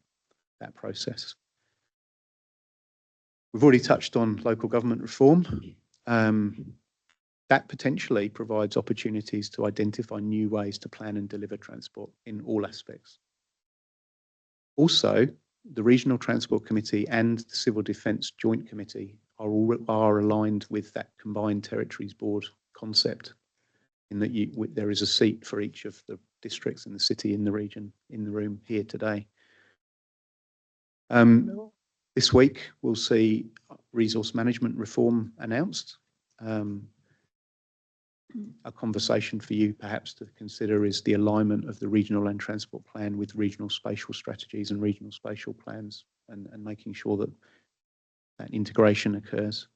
that process? We've already touched on local government reform. That potentially provides opportunities to identify new ways to plan and deliver transport in all aspects. Also, the Regional Transport Committee and the Civil Defence Joint Committee are aligned with that combined territories board concept, in that there is a seat for each of the districts in the city, in the region, in the room here today. This week, we'll see resource management reform announced. A conversation for you perhaps to consider is the alignment of the regional land transport plan with regional spatial strategies and regional spatial plans, and making sure that that integration occurs.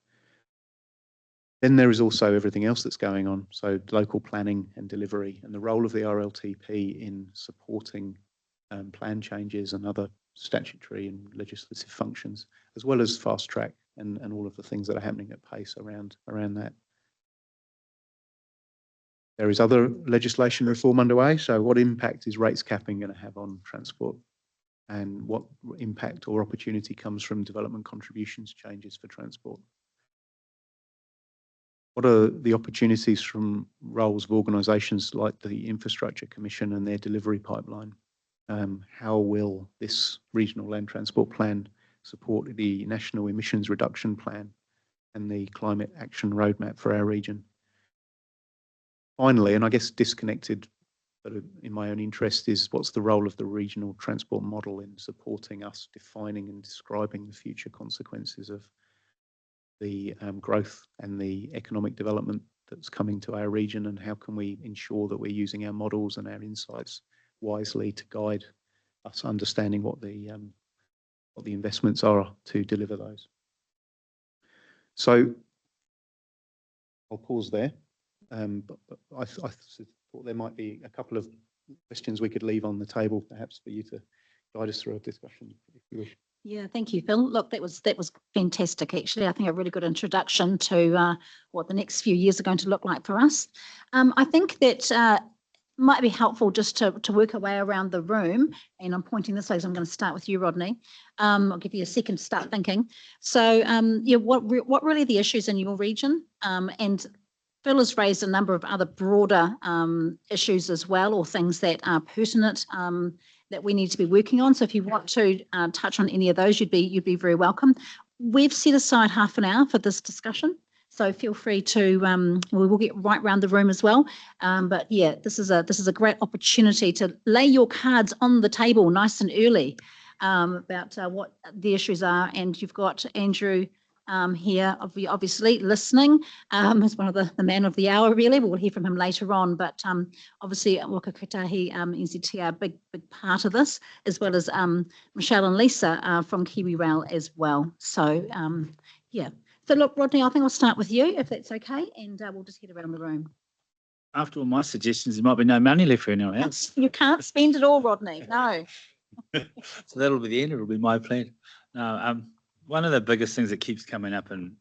Then there is also everything else that's going on, so local planning and delivery, and the role of the RLTP in supporting plan changes and other statutory and legislative functions, as well as fast track and all of the things that are happening at pace around that. There is other legislation reform underway. So what impact is rates capping going to have on transport? And what impact or opportunity comes from development contributions changes for transport? What are the opportunities from roles of organisations like the Infrastructure Commission and their delivery pipeline? How will this regional land transport plan support the National Emissions Reduction Plan and the Climate Action Roadmap for our region? Finally, and I guess disconnected, but in my own interest, is what's the role of the regional transport model in supporting us defining and describing the future consequences of the growth and the economic development that's coming to our region, and how can we ensure that we're using our models and our insights wisely to guide us understanding what the investments are to deliver those. So I'll pause there. But I thought there might be a couple of questions we could leave on the table, perhaps for you to guide us through a discussion, if you wish. Yeah, thank you, Phil. Look, that was fantastic, actually. I think a really good introduction to what the next few years are going to look like for us. I think that might be helpful just to work our way around the room, and I'm pointing this way, so I'm going to start with you, Rodney. I'll give you a second to start thinking. So, yeah, what really are the issues in your region? And Phil has raised a number of other broader issues as well, or things that are pertinent that we need to be working on. So if you want to touch on any of those, you'd be very welcome. We've set aside half an hour for this discussion, so feel free to. We will get right around the room as well. But yeah, this is a great opportunity to lay your cards on the table nice and early about what the issues are. And you've got Andrew here, obviously listening, is one of the man of the hour, really. We'll hear from him later on, but obviously Waka Kotahi NZTA, a big part of this, as well as Michelle and Lisa from Kiwi Rail as well. So, yeah. So look, Rodney, I think I'll start with you, if that's okay, and we'll just head around the room. After all my suggestions, there might be no money left for anyone else. You can't spend it all, Rodney, no. So that'll be the end. It'll be my plan. No, one of the biggest things that keeps coming up in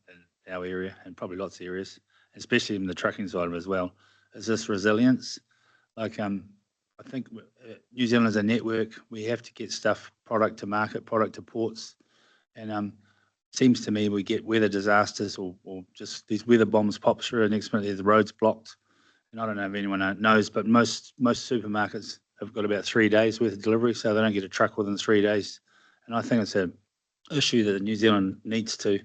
our area, and probably lots of areas, especially in the trucking side of it as well, is this resilience. Like, I think New Zealand is a network. We have to get product to market, product to ports, and seems to me we get weather disasters or just these weather bombs pop through, and next minute the road's blocked. And I don't know if anyone knows, but most supermarkets have got about 3 days worth of delivery, so they don't get a truck within 3 days. And I think it's an issue that New Zealand needs to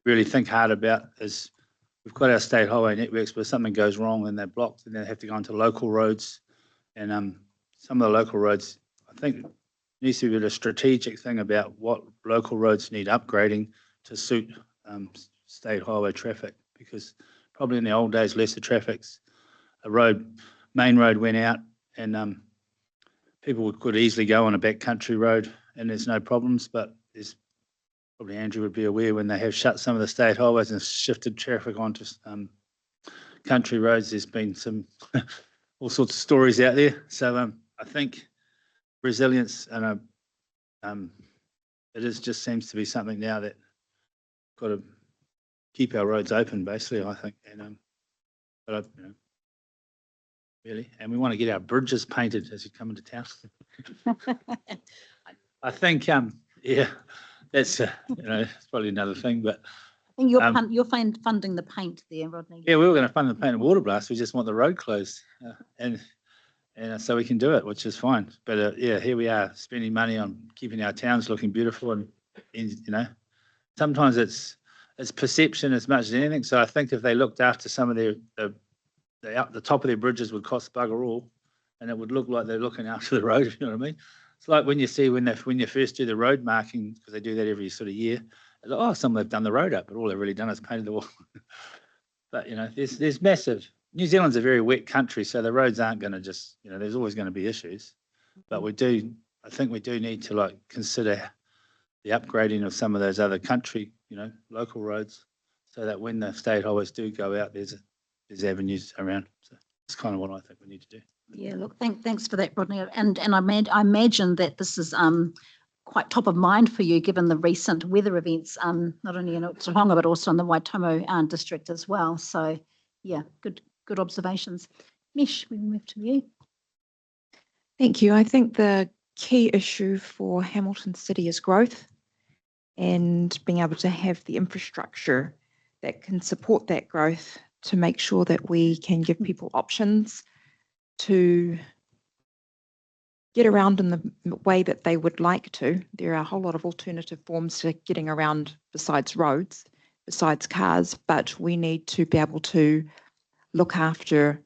really think hard about. Is we've got our state highway networks, but if something goes wrong and they're blocked, and they have to go onto local roads. And some of the local roads, I think, needs to be a strategic thing about what local roads need upgrading to suit state highway traffic, because probably in the old days, lesser traffics, main road went out, and people could easily go on a backcountry road and there's no problems. But there's probably Andrew would be aware, when they have shut some of the state highways and shifted traffic onto country roads, there's been some all sorts of stories out there. So I think resilience and just seems to be something now that got to keep our roads open, basically, I think. And really, and we want to get our bridges painted as you come into town. I think, yeah, that's it's probably another thing, but I think you're funding the paint there, Rodney. yeah, we were going to fund the paint and water blast. We just want the road closed, and so we can do it, which is fine. But yeah, here we are spending money on keeping our towns looking beautiful, and sometimes it's perception as much as anything. So I think if they looked after some of the top of their bridges would cost bugger all, and it would look like they're looking after the road. You know what I mean? It's like when you see when you first do the road marking, because they do that every sort of year. It's like, oh, some have done the road up, but all they've really done is painted the wall. But there's massive. New Zealand's a very wet country, so the roads aren't going to just there's always going to be issues. But I think we do need to consider the upgrading of some of those other country local roads, so that when the state highways do go out, there's avenues around. So that's kind of what I think we need to do. Yeah, look, thanks for that, Rodney. And I imagine that this is quite top of mind for you, given the recent weather events, not only in Otaronga, but also in the Waitomo district as well. So yeah, good observations. Mish, we move to you. Thank you. I think the key issue for Hamilton City is growth, and being able to have the infrastructure that can support that growth to make sure that we can give people options to get around in the way that they would like to. There are a whole lot of alternative forms to getting around besides roads, besides cars, but we need to be able to look after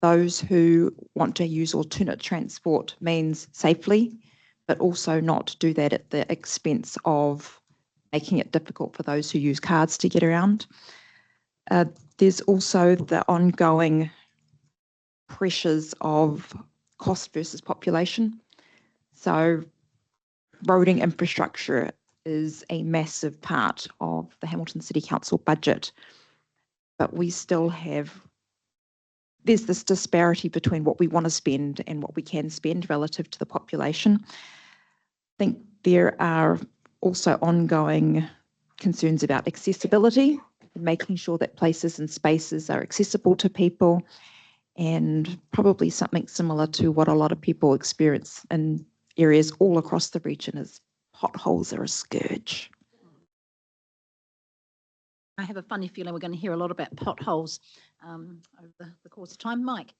those who want to use alternate transport means safely, but also not do that at the expense of making it difficult for those who use cars to get around. There's also the ongoing pressures of cost versus population. So roading infrastructure is a massive part of the Hamilton City Council budget, but we still there's this disparity between what we want to spend and what we can spend relative to the population. I think there are also ongoing concerns about accessibility, making sure that places and spaces are accessible to people, and probably something similar to what a lot of people experience in areas all across the region is potholes are a scourge. I have a funny feeling we're going to hear a lot about potholes over the course of time. Mike.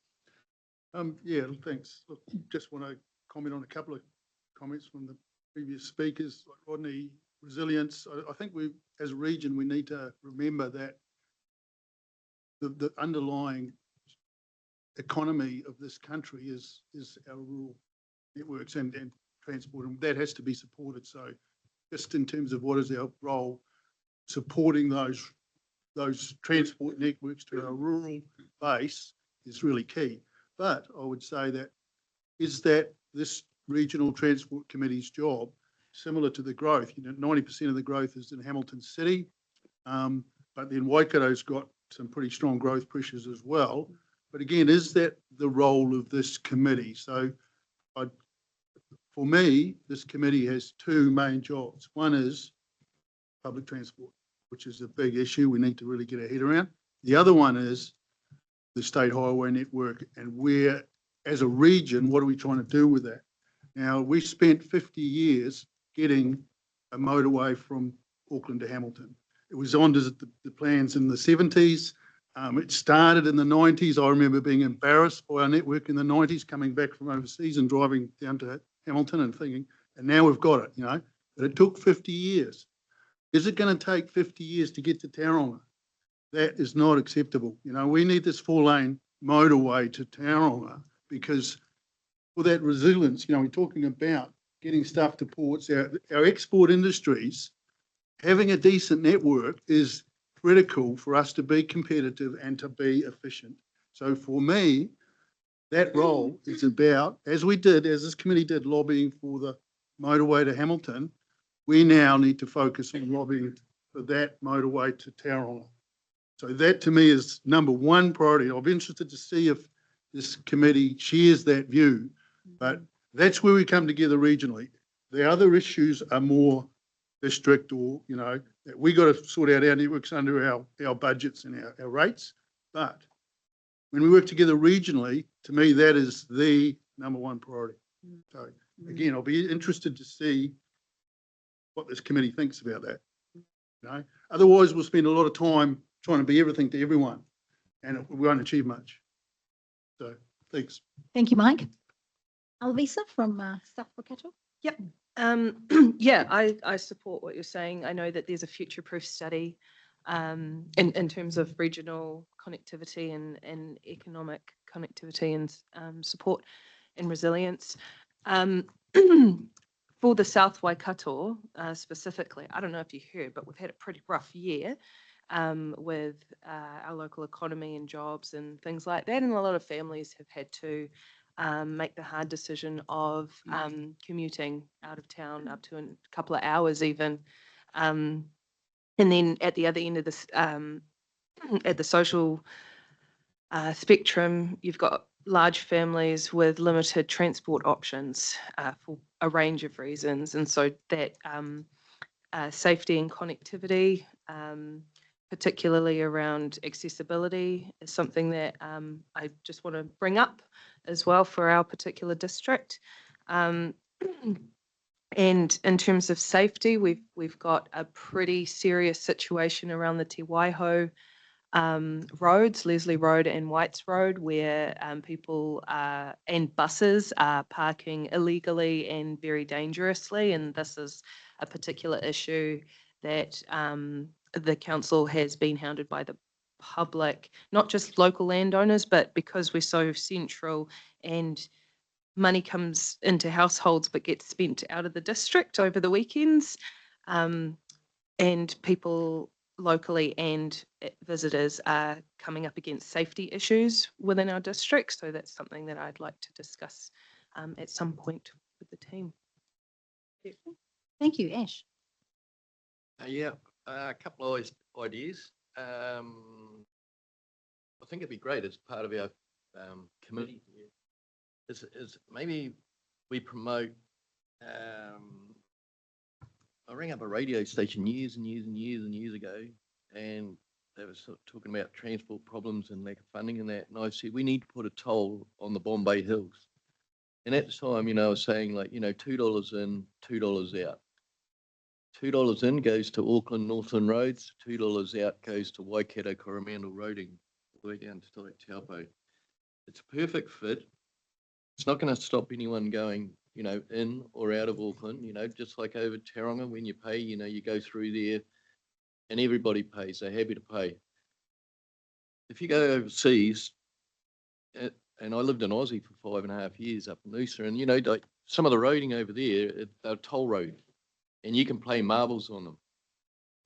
Yeah, thanks. Look, just want to comment on a couple of comments from the previous speakers, like Rodney. Resilience. I think we, as a region, we need to remember that the underlying economy of this country is our rural networks and transport, and that has to be supported. So just in terms of what is our role, supporting those transport networks to our rural base is really key. But I would say that this regional transport committee's job, similar to the growth, 90% of the growth is in Hamilton City, but then Waikato's got some pretty strong growth pressures as well. But again, is that the role of this committee? So for me, this committee has two main jobs. One is public transport, which is a big issue we need to really get our head around. The other one is the state highway network, and where, as a region, what are we trying to do with that? Now, we spent 50 years getting a motorway from Auckland to Hamilton. It was on the plans in the 70s. It started in the 90s. I remember being embarrassed by our network in the 90s, coming back from overseas and driving down to Hamilton and thinking, and now we've got it, but it took 50 years. Is it going to take 50 years to get to Tauranga? That is not acceptable. We need this 4-lane motorway to Tauranga because for that resilience, we're talking about getting stuff to ports, our export industries, having a decent network is critical for us to be competitive and to be efficient. So for me, that role is about, as this committee did, lobbying for the motorway to Hamilton, we now need to focus on lobbying for that motorway to Tauranga. So that to me is number one priority. I'll be interested to see if this committee shares that view, but that's where we come together regionally. The other issues are more district or, that we got to sort out our networks under our budgets and our rates. But when we work together regionally, to me, that is the number one priority. So again, I'll be interested to see what this committee thinks about that. Otherwise, we'll spend a lot of time trying to be everything to everyone, and we won't achieve much. So thanks. Thank you, Mike. Alvisa from South Waikato. Yep. Yeah, I support what you're saying. I know that there's a future-proof study in terms of regional connectivity and economic connectivity and support and resilience. For the South Waikato specifically, I don't know if you heard, but we've had a pretty rough year with our local economy and jobs and things like that. And a lot of families have had to make the hard decision of commuting out of town up to a couple of hours even. And then at the other end of this, at the social spectrum, you've got large families with limited transport options for a range of reasons. And so that safety and connectivity, particularly around accessibility, is something that I just want to bring up as well for our particular district. And in terms of safety, we've got a pretty serious situation around the Te Waiho roads, Leslie Road and Whites Road, where people and buses are parking illegally and very dangerously. And this is a particular issue that the council has been hounded by the public, not just local landowners, but because we're so central and money comes into households but gets spent out of the district over the weekends, and people locally and visitors are coming up against safety issues within our district. So that's something that I'd like to discuss at some point with the team. Thank you, Ash. Yeah, a couple of ideas. I think it'd be great as part of our committee is maybe we promote. I rang up a radio station years ago, and they were sort of talking about transport problems and lack of funding and that. And I said, we need to put a toll on the Bombay Hills. And at the time, I was saying $2 in, $2 out. $2 in goes to Auckland Northland roads, $2 out goes to Waikato Coromandel roading, all the way down to Taupo. It's a perfect fit. It's not going to stop anyone going, in or out of Auckland, just like over Tauranga, when you pay, you go through there and everybody pays. They're happy to pay. If you go overseas, and I lived in Aussie for 5.5 years up in Noosa, and some of the roading over there, they're toll road, and you can play marbles on them.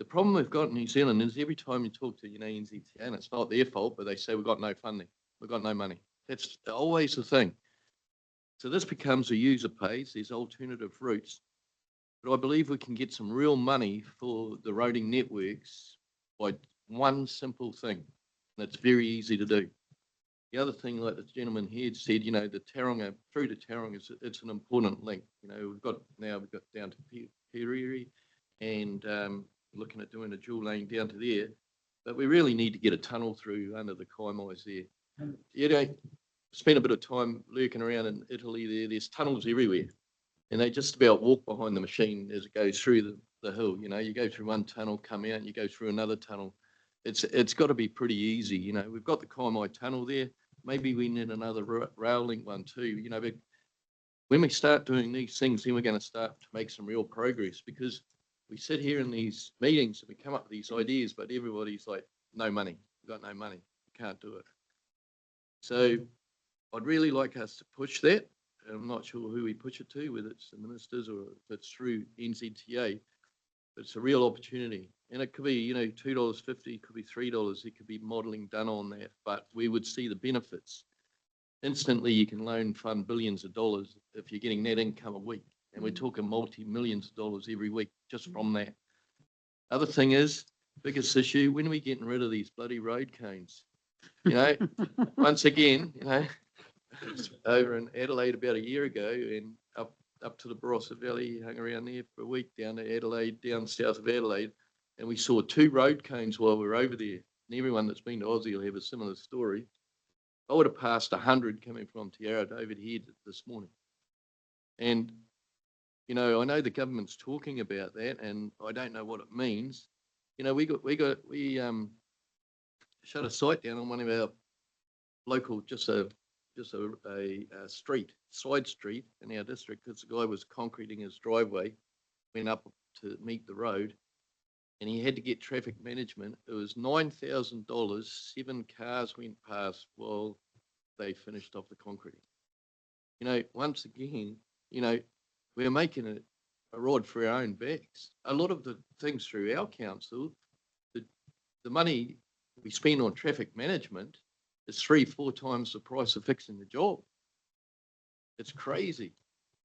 The problem we've got in New Zealand is every time you talk to, NZTA, and it's not their fault, but they say we've got no funding, we've got no money. That's always the thing. So this becomes a user pays, there's alternative routes. But I believe we can get some real money for the roading networks by one simple thing. That's very easy to do. The other thing, like the gentleman here said, the Tauranga, through to Tauranga, it's an important link. We've got down to Periri and looking at doing a dual lane down to there. But we really need to get a tunnel through under the Kaimais there. Spent a bit of time lurking around in Italy there. There's tunnels everywhere. And they just about walk behind the machine as it goes through the hill. You go through one tunnel, come out, and you go through another tunnel. It's got to be pretty easy. We've got the Kaimai tunnel there. Maybe we need another rail link one too. But when we start doing these things, then we're going to start to make some real progress, because we sit here in these meetings and we come up with these ideas, but everybody's like, no money. We've got no money. We can't do it. So I'd really like us to push that. I'm not sure who we push it to, whether it's the ministers or if it's through NZTA, but it's a real opportunity. And it could be, $2.50, it could be $3, it could be modelling done on that, but we would see the benefits. Instantly, you can loan fund billions of dollars if you're getting net income a week. And we're talking multi-millions of dollars every week just from that. Other thing is, biggest issue, when are we getting rid of these bloody road cones? Once again, over in Adelaide about a year ago and up to the Barossa Valley, hung around there for a week, down to Adelaide, down south of Adelaide, and we saw 2 road cones while we were over there. And everyone that's been to Aussie will have a similar story. I would have passed 100 coming from Te Ara over here this morning. And, I know the government's talking about that, and I don't know what it means. We shut a site down on one of our local, just a side street in our district, because the guy was concreting his driveway, went up to meet the road, and he had to get traffic management. It was $9,000. 7 cars went past while they finished off the concreting. Once again, we're making a rod for our own backs. A lot of the things through our council, the money we spend on traffic management is 3-4 times the price of fixing the job. It's crazy.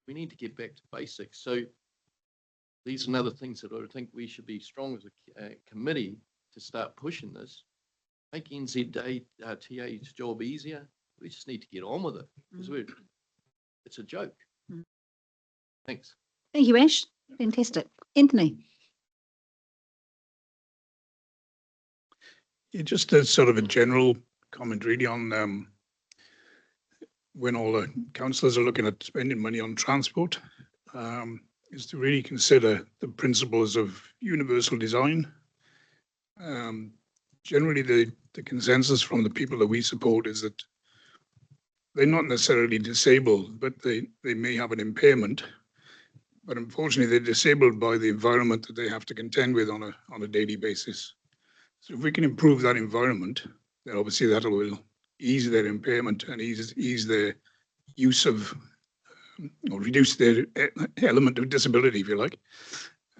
We need to get back to basics. So these are another things that I think we should be strong as a committee to start pushing this. Make NZTA's job easier. We just need to get on with it, because it's a joke. Thanks. Thank you, Ash. Fantastic. Anthony. Yeah, just a sort of a general comment really on when all the councillors are looking at spending money on transport, is to really consider the principles of universal design. Generally, the consensus from the people that we support is that they're not necessarily disabled, but they may have an impairment. But unfortunately, they're disabled by the environment that they have to contend with on a daily basis. So if we can improve that environment, then obviously that will ease their impairment and ease their use of, or reduce their element of disability, if you like.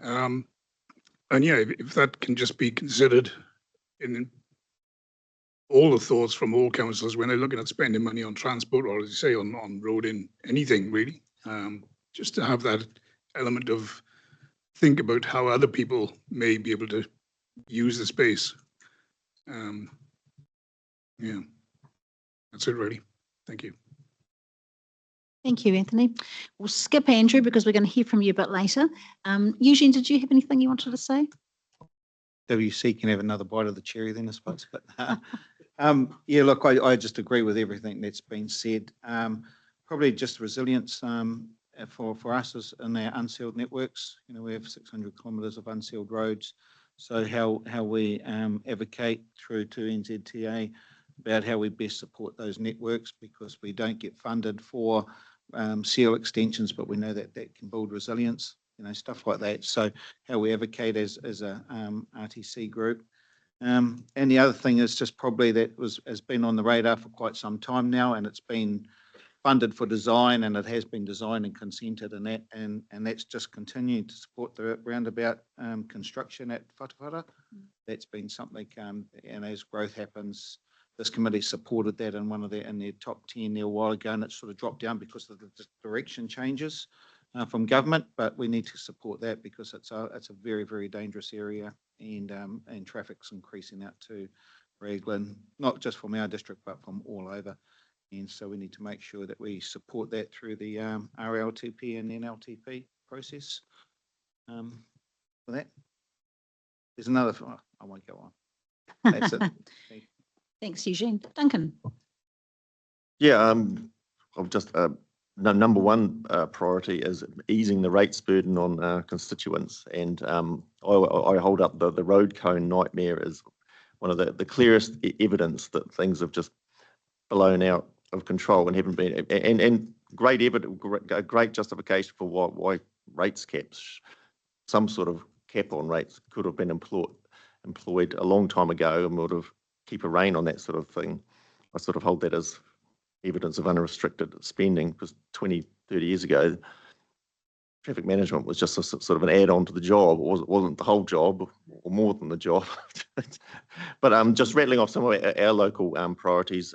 And yeah, if that can just be considered in all the thoughts from all councillors when they're looking at spending money on transport, or as you say, on roading, anything really, just to have that element of think about how other people may be able to use the space. Yeah, that's it really. Thank you. Thank you, Anthony. We'll skip Andrew because we're going to hear from you a bit later. Eugene, did you have anything you wanted to say? WC can have another bite of the cherry then, I suppose. But yeah, look, I just agree with everything that's been said. Probably just resilience for us in our unsealed networks. We have 600 kilometres of unsealed roads. So how we advocate through to NZTA about how we best support those networks, because we don't get funded for seal extensions, but we know that can build resilience, stuff like that. So how we advocate as a RTC group. And the other thing is just probably that has been on the radar for quite some time now, and it's been funded for design, and it has been designed and consented, and that's just continuing to support the roundabout construction at Whatawhara. That's been something, and as growth happens, this committee supported that in in their top 10 there a while ago, and it's sort of dropped down because of the direction changes from government. But we need to support that because it's a very, very dangerous area, and traffic's increasing out to Raglan, not just from our district but from all over. And so we need to make sure that we support that through the RLTP and NLTP process. For that, there's another. Oh, I won't go on. That's it. Thanks, Eugene. Duncan. Yeah, I've just number one priority is easing the rates burden on constituents, and I hold up the road cone nightmare as one of the clearest evidence that things have just blown out of control and haven't been, and great evidence, great justification for why rates caps, some sort of cap on rates could have been employed a long time ago and would have keep a rein on that sort of thing. I sort of hold that as evidence of unrestricted spending, because 20, 30 years ago, traffic management was just a sort of an add-on to the job. It wasn't the whole job or more than the job. But just rattling off some of our local priorities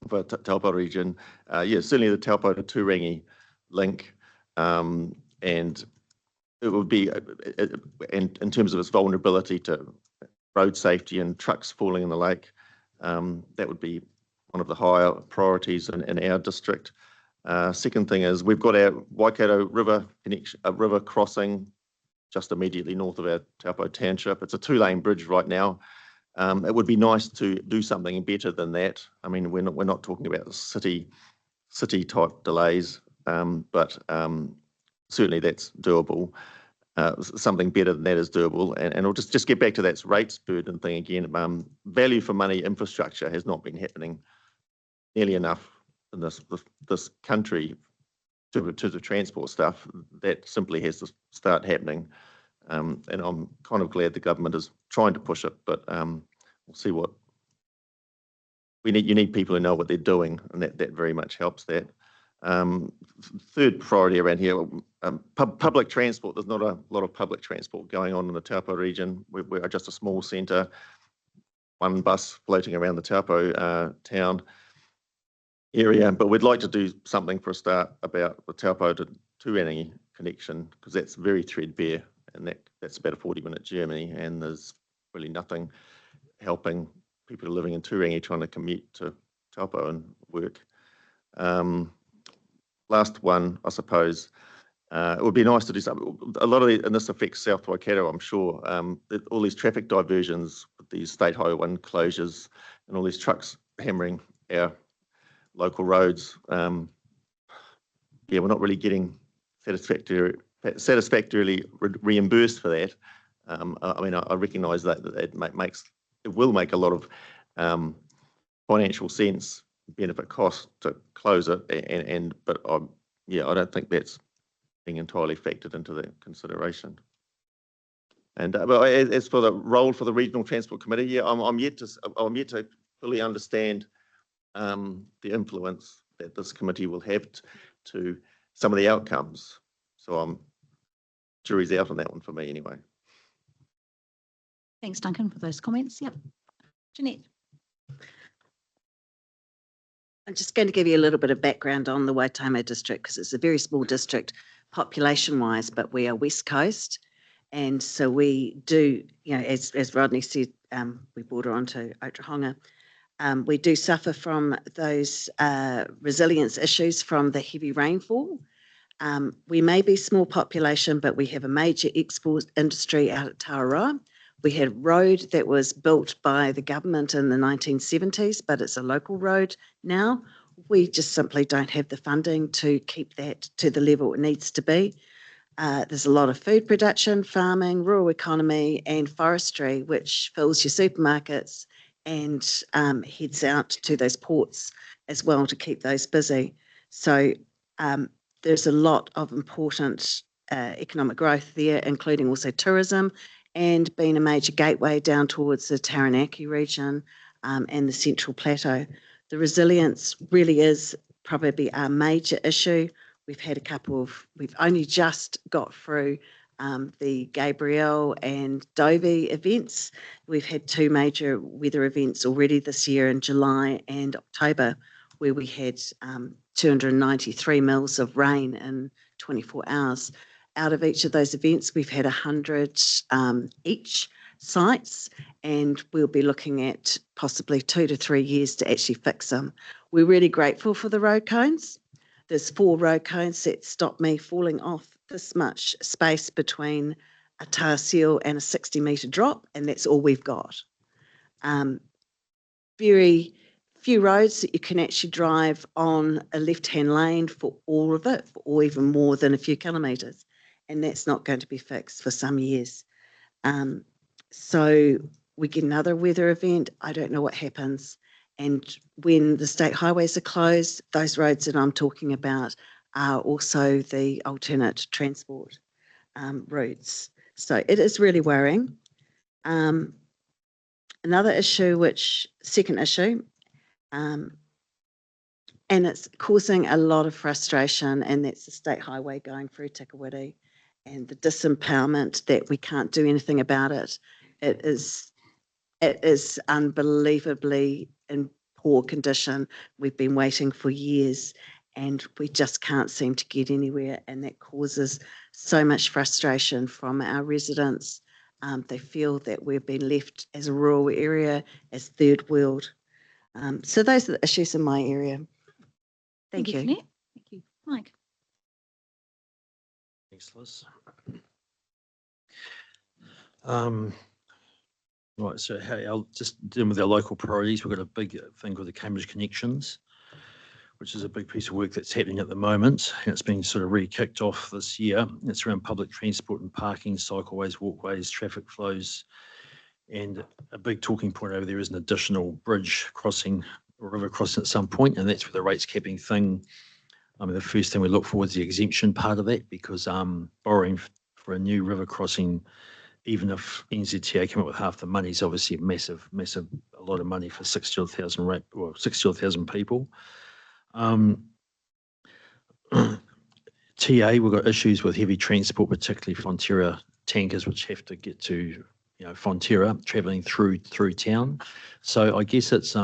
for Taupo region, yeah, certainly the Taupo to Turangi link, and it would be, in terms of its vulnerability to road safety and trucks falling in the lake, that would be one of the higher priorities in our district. Second thing is we've got our Waikato River connection, river crossing just immediately north of our Taupo township. It's a 2-lane bridge right now. It would be nice to do something better than that. I mean, we're not talking about city type delays, but certainly that's doable. Something better than that is doable, and I'll just get back to that rates burden thing again. Value for money infrastructure has not been happening nearly enough in this country to the transport stuff. That simply has to start happening, and I'm kind of glad the government is trying to push it, but we'll see what we need. You need people who know what they're doing, and that very much helps that. Third priority around here, public transport. There's not a lot of public transport going on in the Taupo region. We're just a small centre, one bus floating around the Taupo town area, but we'd like to do something for a start about the Taupo to Turangi connection, because that's very threadbare, and that's about a 40-minute journey, and there's really nothing helping people living in Turangi trying to commute to Taupo and work. Last one, I suppose, it would be nice to do something. A lot of and this affects South Waikato, I'm sure. All these traffic diversions, these State Highway 1 closures, and all these trucks hammering our local roads. Yeah, we're not really getting satisfactorily reimbursed for that. I mean, I recognise that it will make a lot of financial sense, benefit cost to close it, but yeah, I don't think that's being entirely factored into the consideration. And as for the role for the Regional Transport Committee, yeah, I'm yet to fully understand the influence that this committee will have to some of the outcomes. So jury's out on that one for me anyway. Thanks, Duncan, for those comments. Yep. Jeanette. I'm just going to give you a little bit of background on the Waitama district, because it's a very small district population-wise, but we are West Coast. And so we do, as Rodney said, we border onto Otahonga. We do suffer from those resilience issues from the heavy rainfall. We may be small population, but we have a major export industry out at Tauranga. We had a road that was built by the government in the 1970s, but it's a local road now. We just simply don't have the funding to keep that to the level it needs to be. There's a lot of food production, farming, rural economy, and forestry, which fills your supermarkets and heads out to those ports as well to keep those busy. So there's a lot of important economic growth there, including also tourism, and being a major gateway down towards the Taranaki region and the Central Plateau. The resilience really is probably our major issue. We've had a couple of, we've only just got through the Gabrielle and Dovey events. We've had 2 major weather events already this year in July and October, where we had 293 mils of rain in 24 hours. Out of each of those events, we've had 100 each sites, and we'll be looking at possibly 2 to 3 years to actually fix them. We're really grateful for the road cones. There's 4 road cones that stop me falling off this much space between a tar seal and a 60-metre drop, and that's all we've got. Very few roads that you can actually drive on a left-hand lane for all of it, or even more than a few kilometres, and that's not going to be fixed for some years. So we get another weather event, I don't know what happens. And when the state highways are closed, those roads that I'm talking about are also the alternate transport routes. So it is really worrying. Another issue, second issue, and it's causing a lot of frustration, and that's the state highway going through Tikawiti and the disempowerment that we can't do anything about it. It is unbelievably in poor condition. We've been waiting for years and we just can't seem to get anywhere, and that causes so much frustration from our residents. They feel that we've been left as a rural area, as third world. So those are the issues in my area. Thank you. Jeanette. Thank you. Mike. Thanks, Liz. Right, so I'll just deal with our local priorities. We've got a big thing called the Cambridge Connections, which is a big piece of work that's happening at the moment, and it's been sort of re-kicked off this year. It's around public transport and parking, cycleways, walkways, traffic flows, and a big talking point over there is an additional bridge crossing, or river crossing at some point, and that's where the rates capping thing. I mean, the first thing we look for is the exemption part of that, because borrowing for a new river crossing, even if NZTA came up with half the money, is obviously a massive, a lot of money for 60,000 people. TA, we've got issues with heavy transport, particularly Fonterra tankers, which have to get to, Fonterra, travelling through town. So I guess it's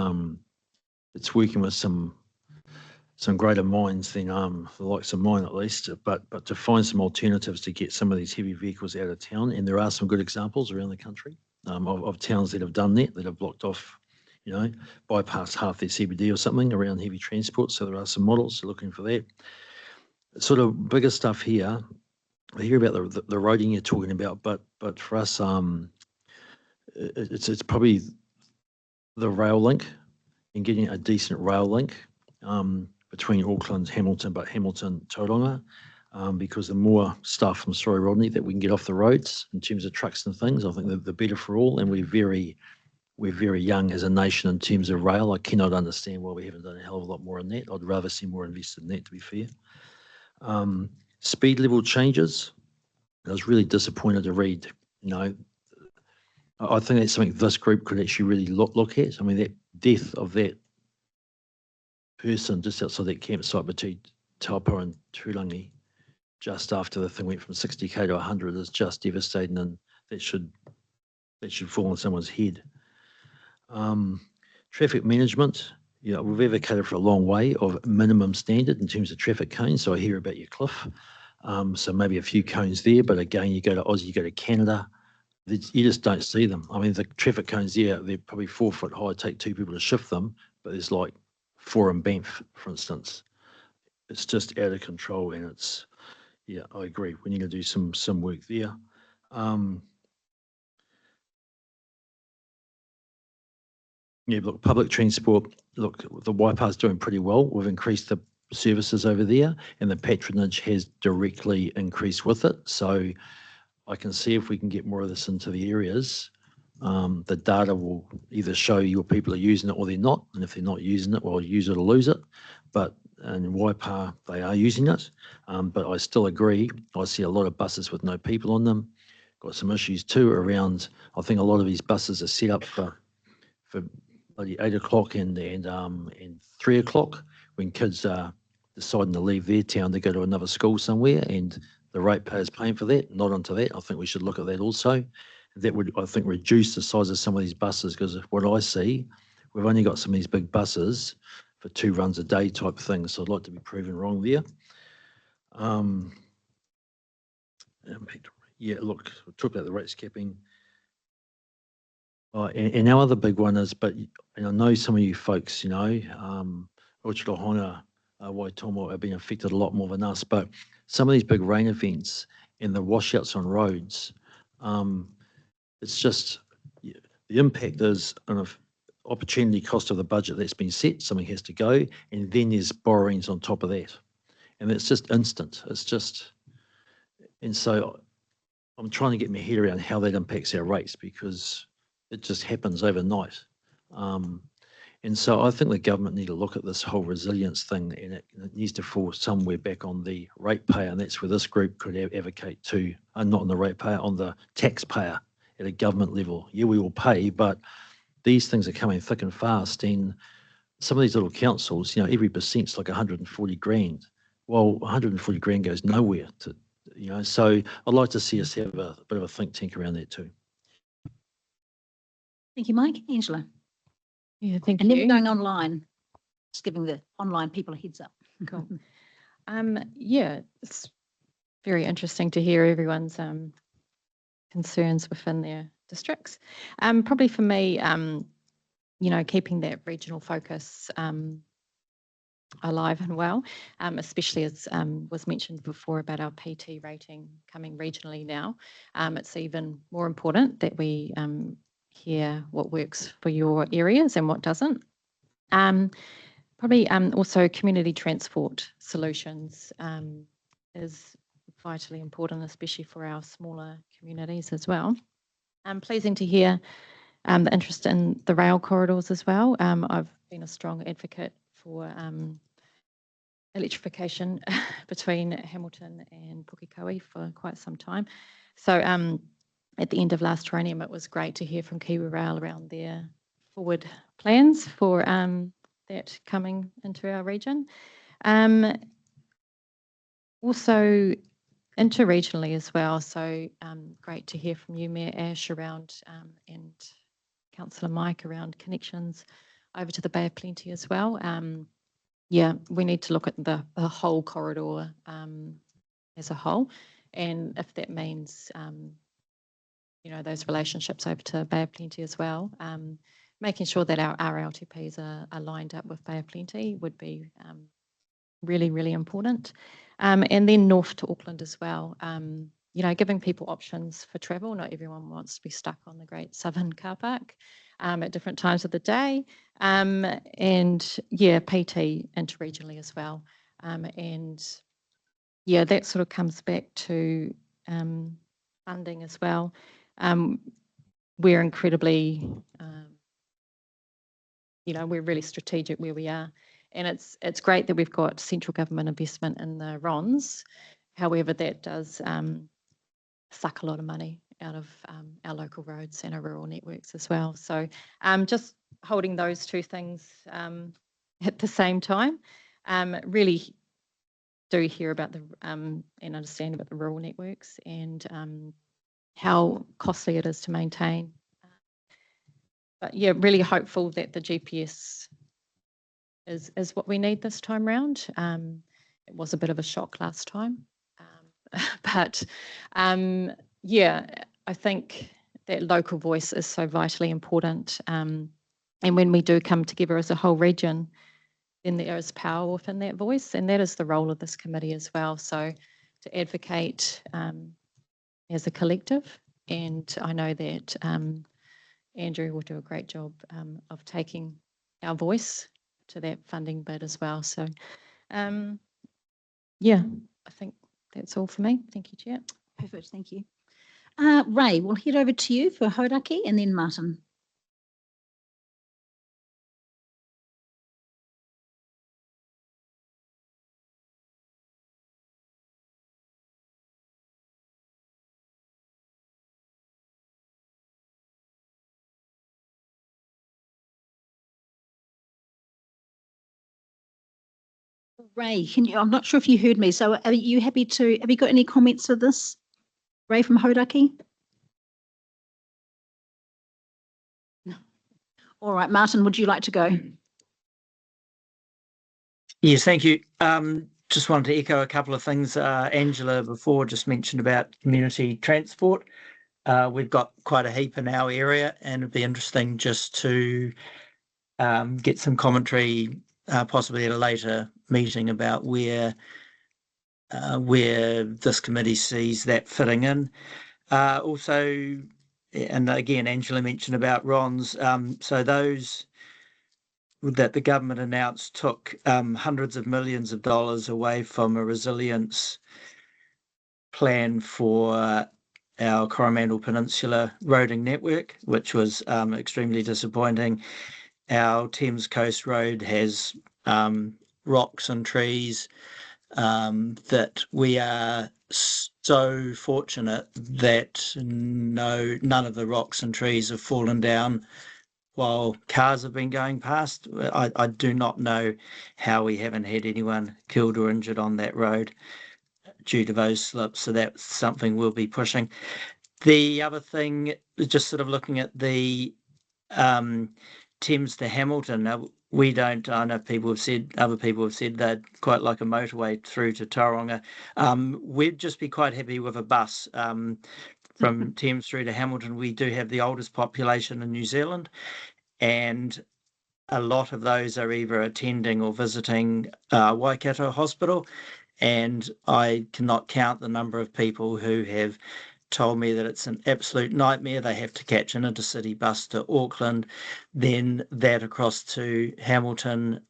working with some greater minds than the likes of mine, at least, but to find some alternatives to get some of these heavy vehicles out of town. And there are some good examples around the country of towns that have done that have blocked off, bypassed half their CBD or something around heavy transport. So there are some models looking for that. Sort of bigger stuff here. I hear about the roading you're talking about, but for us, it's probably the rail link and getting a decent rail link between Auckland, Hamilton, but Hamilton, Tauranga, because the more stuff, I'm sorry, Rodney, that we can get off the roads in terms of trucks and things, I think the better for all. And we're very young as a nation in terms of rail. I cannot understand why we haven't done a hell of a lot more in that. I'd rather see more invested in that, to be fair. Speed level changes. I was really disappointed to read, I think that's something this group could actually really look at. I mean, that death of that person just outside that campsite between Taupo and Turangi, just after the thing went from 60k to 100, is just devastating, and that should fall on someone's head. Traffic management, we've advocated for a long way of minimum standard in terms of traffic cones. So I hear about your cliff. So maybe a few cones there, but again, you go to Aussie, you go to Canada, you just don't see them. I mean, the traffic cones there, they're probably 4 foot high, take 2 people to shift them, but there's like 4 in Banff, for instance. It's just out of control, and it's, I agree. We need to do some work there. Look, public transport, look, the Waipa's doing pretty well. We've increased the services over there, and the patronage has directly increased with it. So I can see if we can get more of this into the areas, the data will either show your people are using it or they're not. And if they're not using it, well, use it or lose it. But in Waipa, they are using it. But I still agree. I see a lot of buses with no people on them. Got some issues too around, I think a lot of these buses are set up for bloody 8 o'clock and 3 o'clock, when kids are deciding to leave their town to go to another school somewhere and the ratepayers paying for that, not onto that. I think we should look at that also. That would, I think, reduce the size of some of these buses, because what I see, we've only got some of these big buses for 2 runs a day type things. So I'd like to be proven wrong there. Yeah, look, we talked about the rates capping. And our other big one is, and I know some of you folks, Rochurahonga, Waitomo have been affected a lot more than us, but some of these big rain events and the washouts on roads, it's just, the impact is an opportunity cost of the budget that's been set, something has to go, and then there's borrowings on top of that. And it's just instant. And so I'm trying to get my head around how that impacts our rates, because it just happens overnight. And so I think the government need to look at this whole resilience thing, and it needs to fall somewhere back on the ratepayer, and that's where this group could advocate to, not on the ratepayer, on the taxpayer at a government level. Yeah, we will pay, but these things are coming thick and fast, and some of these little councils, every percent's like 140 grand. Well, 140 grand goes nowhere so I'd like to see us have a bit of a think tank around that too. Thank you, Mike. Angela. Yeah, thank and you. then going online, just giving the online people a heads up. Cool. Yeah, it's very interesting to hear everyone's concerns within their districts. Probably for me, keeping that regional focus alive and well, especially as was mentioned before about our PT rating coming regionally now. It's even more important that we hear what works for your areas and what doesn't. Probably also community transport solutions is vitally important, especially for our smaller communities as well. Pleasing to hear the interest in the rail corridors as well. I've been a strong advocate for electrification between Hamilton and Pukekohe for quite some time. So at the end of last triennium, it was great to hear from Kiwi Rail around their forward plans for that coming into our region. Also interregionally as well, so great to hear from you, Mayor Ash, around and Councillor Mike around connections over to the Bay of Plenty as well. Yeah, we need to look at the whole corridor as a whole, and if that means those relationships over to Bay of Plenty as well, making sure that our RLTPs are lined up with Bay of Plenty would be really, really important. And then north to Auckland as well. Giving people options for travel. Not everyone wants to be stuck on the Great Southern Car Park at different times of the day. And yeah, PT interregionally as well. And yeah, that sort of comes back to funding as well. We're incredibly, we're really strategic where we are. And it's great that we've got central government investment in the RONs. However, that does suck a lot of money out of our local roads and our rural networks as well. So just holding those two things at the same time, really do hear about and understand about the rural networks and how costly it is to maintain. But yeah, really hopeful that the GPS is what we need this time round. It was a bit of a shock last time. But yeah, I think that local voice is so vitally important. And when we do come together as a whole region, then there is power within that voice. And that is the role of this committee as well. So to advocate as a collective. And I know that Andrew will do a great job of taking our voice to that funding bid as well. So yeah, I think that's all for me. Thank you, Chair. Perfect, thank you. Ray, we'll head over to you for Hauraki and then Martin. Ray, I'm not sure if you heard me. So are you happy to, have you got any comments to this? Ray from Hodaki? No. All right, Martin, would you like to go? Yes, thank you. Just wanted to echo a couple of things Angela before just mentioned about community transport. We've got quite a heap in our area, and it'd be interesting just to get some commentary, possibly at a later meeting, about where this committee sees that fitting in. Also, and again, Angela mentioned about RONs. So those that the government announced took hundreds of millions of dollars away from a resilience plan for our Coromandel Peninsula roading network, which was extremely disappointing. Our Thames Coast Road has rocks and trees that we are so fortunate that none of the rocks and trees have fallen down while cars have been going past. I do not know how we haven't had anyone killed or injured on that road due to those slips. So that's something we'll be pushing. The other thing, just sort of looking at the Thames to Hamilton, we don't, I know other people have said they'd quite like a motorway through to Tauranga. We'd just be quite happy with a bus from Thames through to Hamilton. We do have the oldest population in New Zealand, and a lot of those are either attending or visiting Waikato Hospital. And I cannot count the number of people who have told me that it's an absolute nightmare. They have to catch an intercity bus to Auckland, then that across to Hamilton.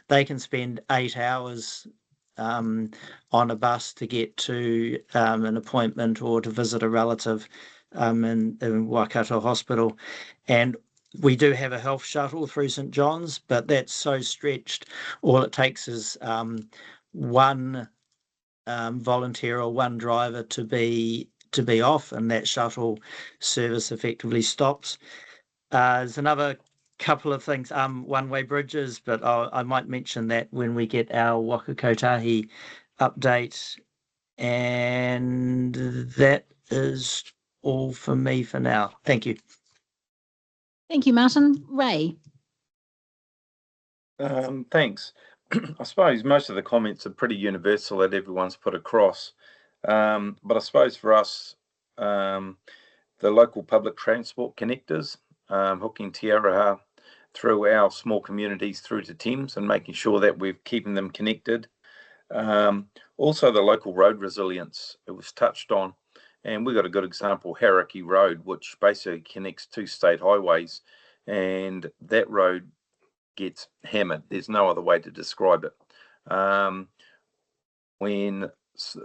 They can spend 8 hours on a bus to get to an appointment or to visit a relative in Waikato Hospital. And we do have a health shuttle through St John's, but that's so stretched. All it takes is one volunteer or one driver to be off, and that shuttle service effectively stops. There's another couple of things, one-way bridges, but I might mention that when we get our Waka Kotahi update. And that is all for me for now. Thank you. Thank you, Martin. Ray. Thanks. I suppose most of the comments are pretty universal that everyone's put across. But I suppose for us, the local public transport connectors, hooking Te Araha through our small communities through to Thames and making sure that we're keeping them connected. Also the local road resilience, it was touched on. And we've got a good example, Karakia Road, which basically connects two state highways. And that road gets hammered. There's no other way to describe it. When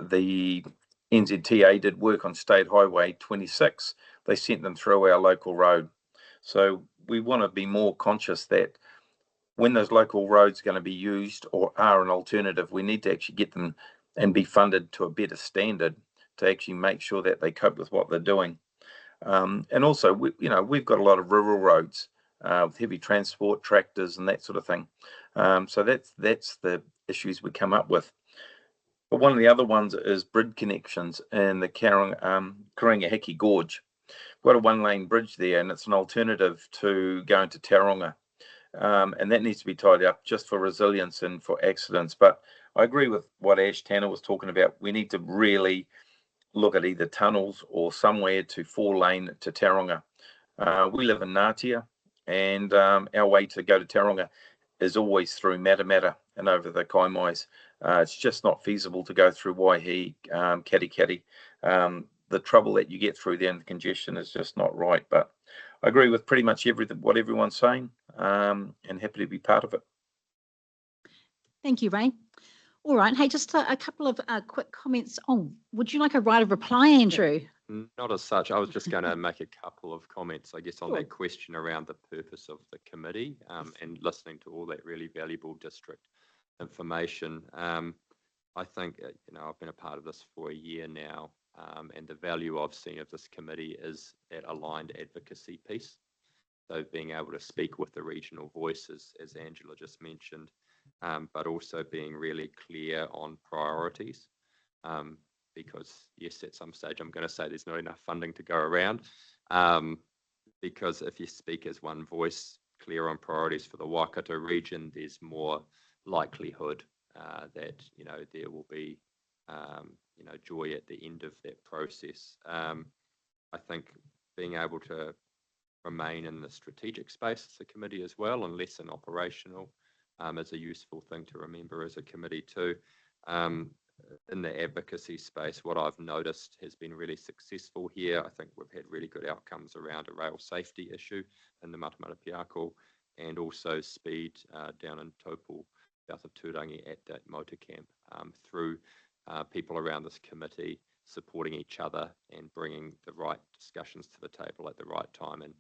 the NZTA did work on State Highway 26, they sent them through our local road. So we want to be more conscious that when those local roads are going to be used or are an alternative, we need to actually get them and be funded to a better standard to actually make sure that they cope with what they're doing. And also, we've got a lot of rural roads with heavy transport, tractors, and that sort of thing. So that's the issues we come up with. But one of the other ones is bridge connections in the Karangahiki Gorge. We've got a one-lane bridge there, and it's an alternative to going to Tauranga. And that needs to be tied up just for resilience and for accidents. But I agree with what Ash Tanner was talking about. We need to really look at either tunnels or somewhere to 4-lane to Tauranga. We live in Ngatea, and our way to go to Tauranga is always through Matamata and over the Kaimais. It's just not feasible to go through Waihi, Katikati. The trouble that you get through there and the congestion is just not right. But I agree with pretty much what everyone's saying, and happy to be part of it. Thank you, Ray. All right. Hey, just a couple of quick comments. Oh, would you like a right of reply, Andrew? Not as such. I was just going to make a couple of comments, I guess, on Sure. that question around the purpose of the committee and listening to all that really valuable district information. I think, I've been a part of this for a year now, and the value I've seen of this committee is that aligned advocacy piece. So being able to speak with the regional voices, as Angela just mentioned, but also being really clear on priorities. Because yes, at some stage I'm going to say there's not enough funding to go around. Because if you speak as one voice, clear on priorities for the Waikato region, there's more likelihood that there will be joy at the end of that process. I think being able to remain in the strategic space as a committee as well, and less in operational, is a useful thing to remember as a committee too. In the advocacy space, what I've noticed has been really successful here. I think we've had really good outcomes around a rail safety issue in the Matamata Piako, and also speed down in Taupo, south of Turangi at that motor camp, through people around this committee supporting each other and bringing the right discussions to the table at the right time, and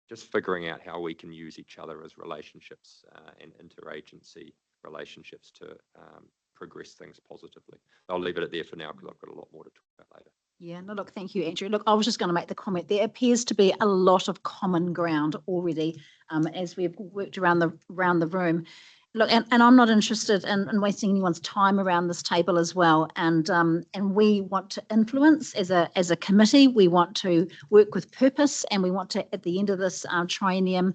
just figuring out how we can use each other as relationships and interagency relationships to progress things positively. I'll leave it at there for now because I've got a lot more to talk about later. Yeah, no, look, thank you, Andrew. Look, I was just going to make the comment. There appears to be a lot of common ground already as we've worked around the room. Look, and I'm not interested in wasting anyone's time around this table as well. And we want to influence as a committee. We want to work with purpose, and we want to, at the end of this triennium,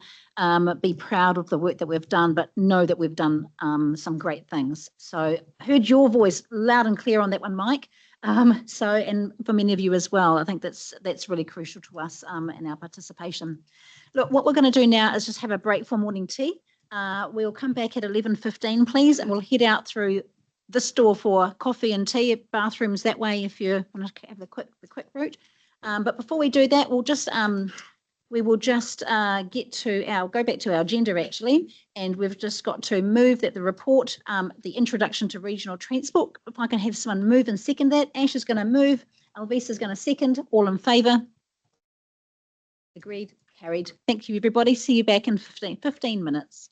be proud of the work that we've done, but know that we've done some great things. So heard your voice loud and clear on that one, Mike. And for many of you as well, I think that's really crucial to us in our participation. Look, what we're going to do now is just have a break for morning tea. We'll come back at 11:15, please, and we'll head out through this door for coffee and tea. Bathrooms that way if you want to have the quick route. But before we do that, we will just go back to our agenda actually, and we've just got to move that the report, the introduction to regional transport. If I can have someone move and second that. Ash is going to move. Alvisa is going to second. All in favour? Agreed. Carried. Thank you, everybody. See you back in 15 minutes.